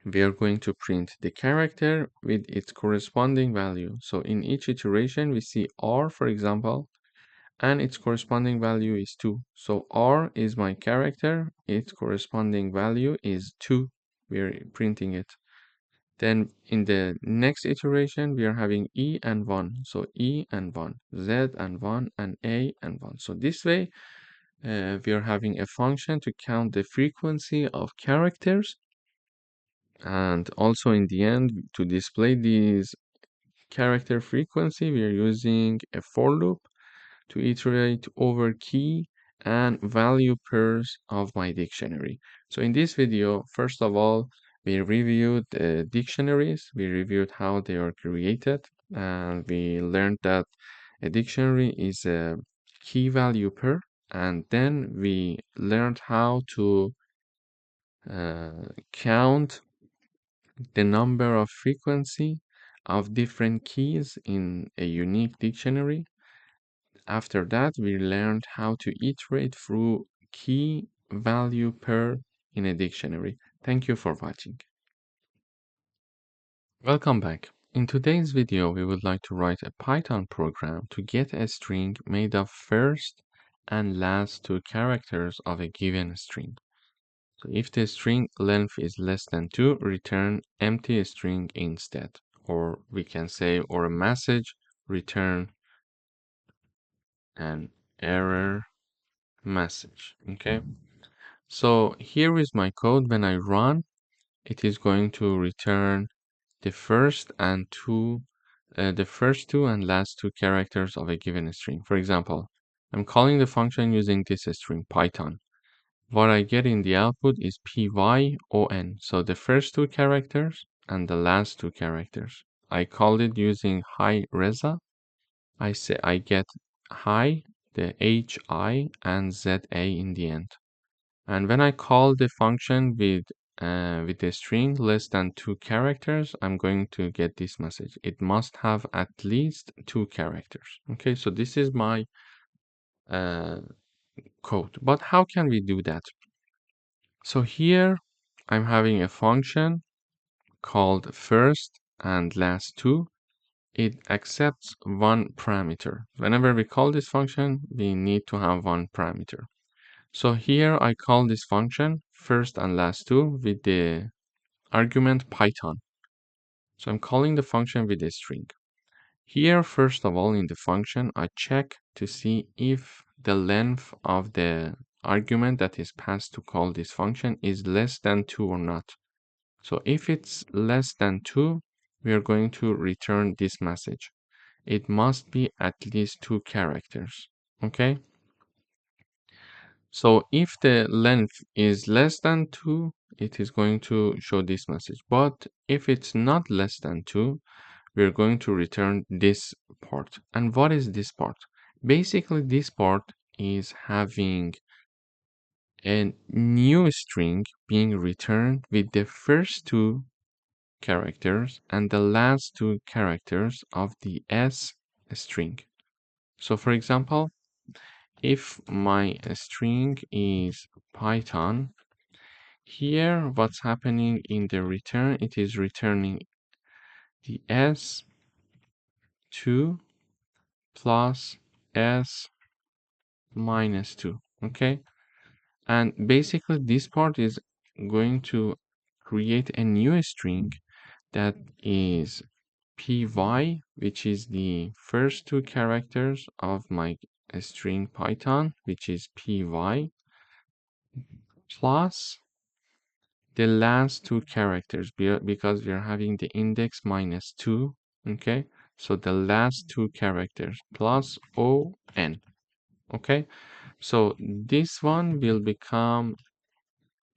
we are going to print the character with its corresponding value. So in each iteration we see R, for example, and its corresponding value is 2. So R is my character, its corresponding value is 2. We're printing it. Then in the next iteration, we are having E and 1. So E and 1, Z and 1, and A and 1. So this way, we are having a function to count the frequency of characters. And also in the end, to display these character frequency, we are using a for loop to iterate over key and value pairs of my dictionary. So in this video, first of all, we reviewed the dictionaries, we reviewed how they are created, and we learned that a dictionary is a key value pair, and then we learned how to count the number of frequency of different keys in a unique dictionary. After that, we learned how to iterate through key value pair in a dictionary. Thank you for watching. Welcome back. In today's video, we would like to write a Python program to get a string made of first and last two characters of a given string. So if the string length is less than 2, return empty string instead. Or we can say, or a message, return an error message. Okay. So here is my code. When I run, it is going to return the first two and last two characters of a given string. For example, I'm calling the function using this string Python. What I get in the output is pyon, so the first two characters and the last two characters. I called it using hi Reza. I say I get hi, the hi and za in the end. And when I call the function with the string less than two characters, I'm going to get this message. It must have at least two characters. Okay, so this is my code. But how can we do that? So here I'm having a function called first and last two. It accepts one parameter. Whenever we call this function, we need to have one parameter. So here I call this function first and last two with the argument Python. So I'm calling the function with a string. Here, first of all, in the function, I check to see if the length of the argument that is passed to call this function is less than 2 or not. So if it's less than 2, we are going to return this message. It must be at least 2 characters. Okay? So if the length is less than 2, it is going to show this message. But if it's not less than 2, we're going to return this part. And what is this part? Basically, this part is having a new string being returned with the first two characters and the last two characters of the S string. So for example, if my string is Python, here what's happening in the return, it is returning the S2 plus S minus 2. Okay, and basically this part is going to create a new string that is py, which is the first two characters of my string Python, which is py, plus the last two characters, because we are having the index minus 2. Okay, so the last two characters plus on. Okay, so this one will become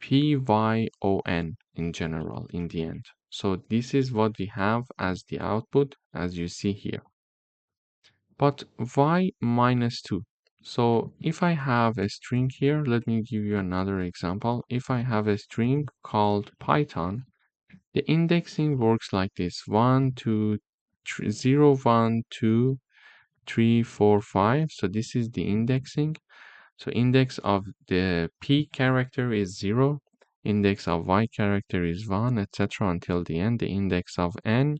pyon in general in the end. So this is what we have as the output, as you see here. But why minus 2? So if I have a string here, let me give you another example. If I have a string called Python, the indexing works like this: 1, 2, 3, 0, 1, 2, 3, 4, 5. So this is the indexing. So index of the P character is 0, index of Y character is 1, etc. until the end. The index of N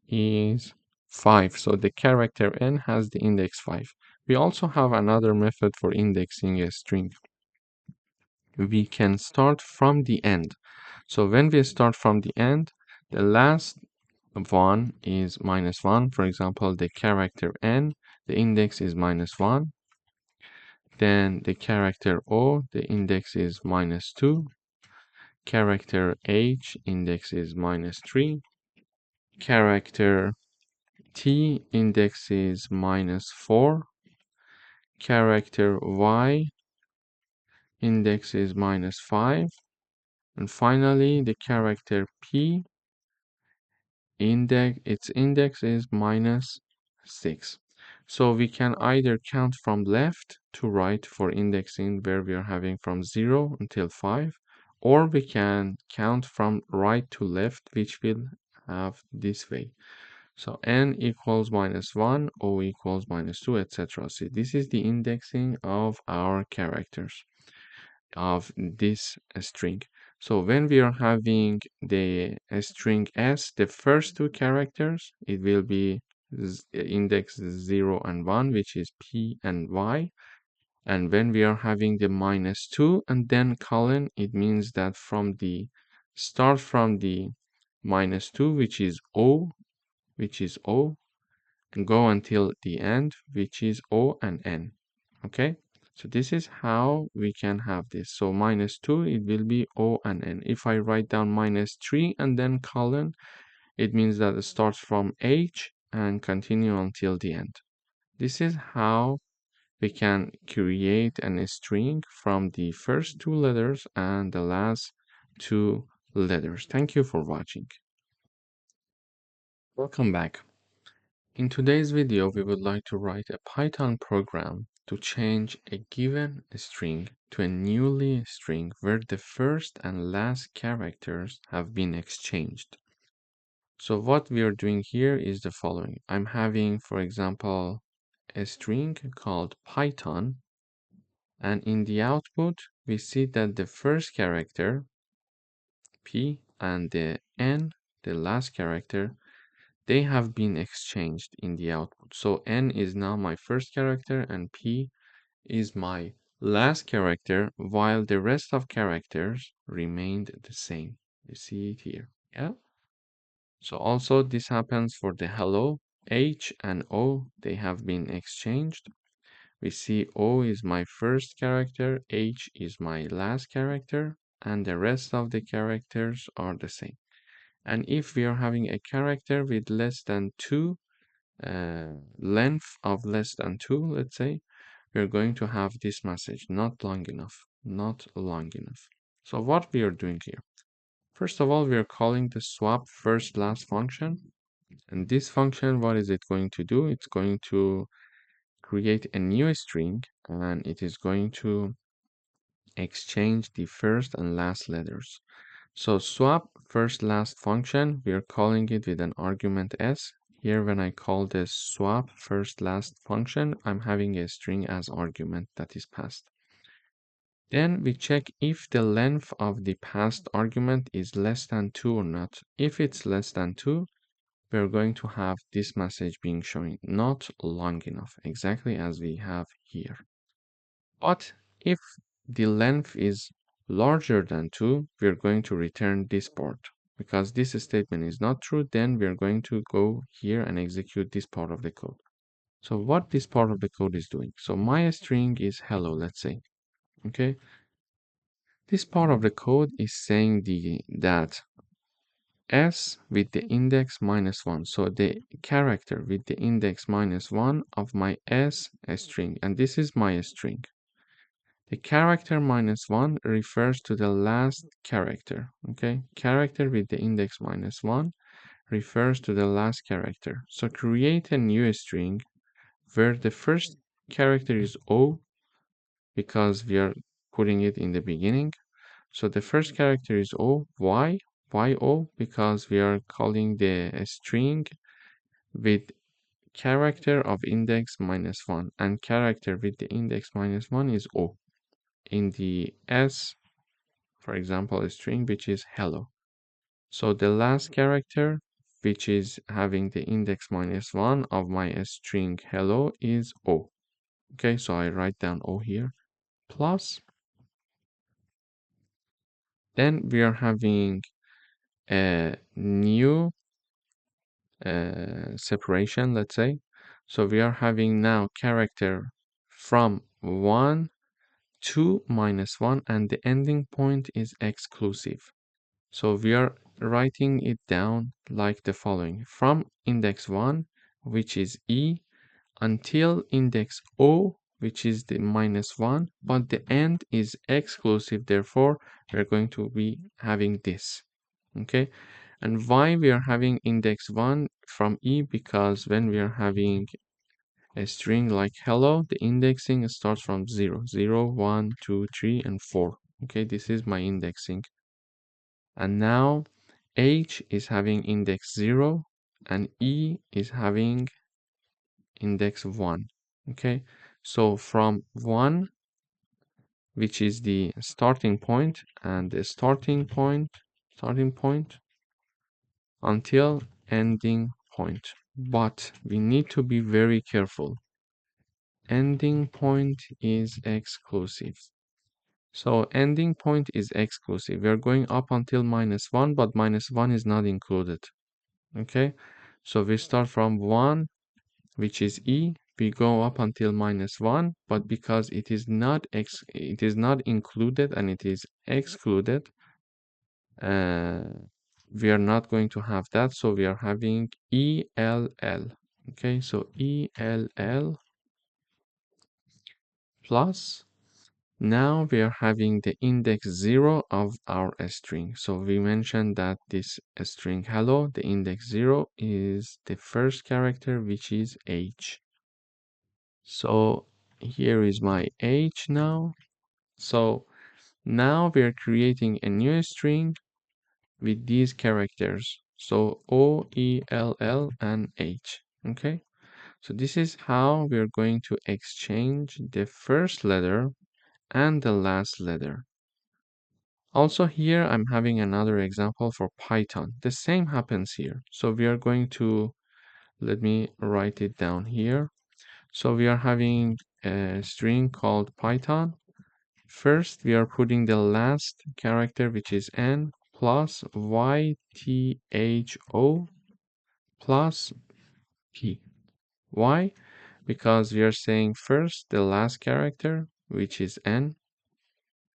is 5. So the character N has the index 5. We also have another method for indexing a string. We can start from the end. So when we start from the end, the last one is -1. For example, the character n, the index is -1. Then the character o, the index is -2. Character h, index is -3. Character t, index is -4. Character y, index is -5. And finally, the character p, its index is -6. So we can either count from left to right for indexing where we are having from 0 until 5, or we can count from right to left, which will have this way. So n equals -1, o equals -2, etc. See, this is the indexing of our characters of this string. So when we are having the string s, the first two characters, it will be index 0 and 1, which is p and y. And when we are having the -2 and then colon, it means that from the start from the -2, which is o, and go until the end, which is o and n. Okay, so this is how we can have this. So -2, it will be o and n. If I write down -3 and then colon, it means that it starts from h and continue until the end. This is how we can create a string from the first two letters and the last two letters. Thank you for watching. Welcome back. In today's video, we would like to write a Python program to change a given string to a newly string where the first and last characters have been exchanged. So what we are doing here is the following. I'm having, for example, a string called Python, and in the output, we see that the first character, P, and the N, the last character, they have been exchanged in the output. So n is now my first character and p is my last character, while the rest of characters remained the same. You see it here. Yeah. So also this happens for the hello. H and O, they have been exchanged. We see O is my first character, H is my last character, and the rest of the characters are the same. And if we are having a character with less than 2, length of less than 2, let's say, we're going to have this message, not long enough, not long enough. So what we are doing here, first of all, we are calling the swap first last function. And this function, what is it going to do? It's going to create a new string, and it is going to exchange the first and last letters. So swap first last function, we are calling it with an argument s. Here when I call this swap first last function, I'm having a string as argument that is passed. Then we check if the length of the passed argument is less than 2 or not. If it's less than 2, we're going to have this message being shown, not long enough, exactly as we have here. But if the length is larger than 2, we're going to return this part. Because this statement is not true, then we're going to go here and execute this part of the code. So what this part of the code is doing. So my string is hello, let's say. Okay. This part of the code is saying that s with the index -1. So the character with the index -1 of my s string, and this is my string. The character -1 refers to the last character, okay? Character with the index -1 refers to the last character. So create a new string where the first character is O because we are putting it in the beginning. So the first character is O. Why? Why O? Because we are calling the string with character of index -1, and character with the index -1 is O. In the S, for example, a string which is hello. So the last character, which is having the index -1 of my string hello, is O. Okay, so I write down O here, plus, then we are having a new separation, let's say. So we are having now character from 1 to -1, and the ending point is exclusive. So we are writing it down like the following: from index 1, which is E, until index O, which is the -1, but the end is exclusive. Therefore, we're going to be having this. Okay, and why we are having index 1 from E? Because when we are having a string like hello, the indexing starts from 0, 0, 1, 2, 3, and 4. Okay, this is my indexing. And now H is having index 0 and E is having index 1. Okay, so from 1, which is the starting point, and the starting point until ending point. But we need to be very careful. Ending point is exclusive. So ending point is exclusive. We are going up until -1, but -1 is not included. Okay, so we start from 1, which is E. We go up until -1, but because it is not included and it is excluded, we are not going to have that. So we are having ELL. Okay, so ELL plus. Now we are having the index 0 of our string. So we mentioned that this string hello, the index 0 is the first character, which is H. So here is my H now. So now we are creating a new string with these characters. So O, E, L, L, and H. Okay. So this is how we are going to exchange the first letter and the last letter. Also here, I'm having another example for Python. The same happens here. So we are going to, let me write it down here. So we are having a string called Python. First, we are putting the last character, which is N, plus YTHO plus P. Why? Because we are saying first the last character, which is N.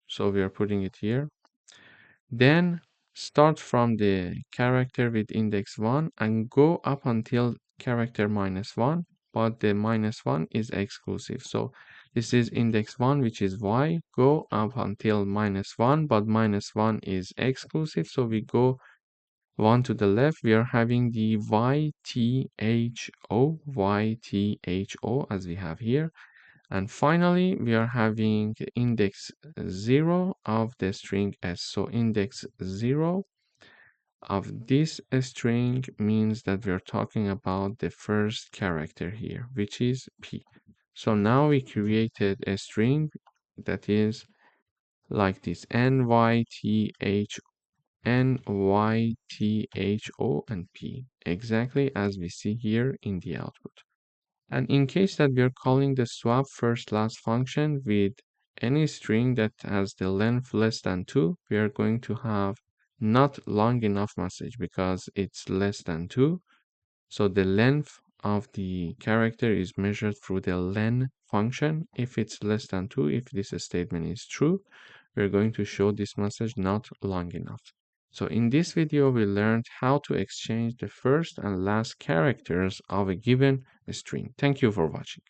So we are putting it here. Then start from the character with index 1 and go up until character -1, but the -1 is exclusive. So this is index 1, which is Y. Go up until -1, but -1 is exclusive. So we go 1 to the left. We are having the YTHO as we have here. And finally, we are having index 0 of the string S. So index 0 of this string means that we are talking about the first character here, which is P. So now we created a string that is like this: NYTHO and P, exactly as we see here in the output. And in case that we are calling the swap first last function with any string that has the length less than 2, we are going to have not long enough message because it's less than 2. So the length of the character is measured through the len function. If it's less than 2, if this statement is true, we're going to show this message not long enough. So in this video, we learned how to exchange the first and last characters of a given string. Thank you for watching.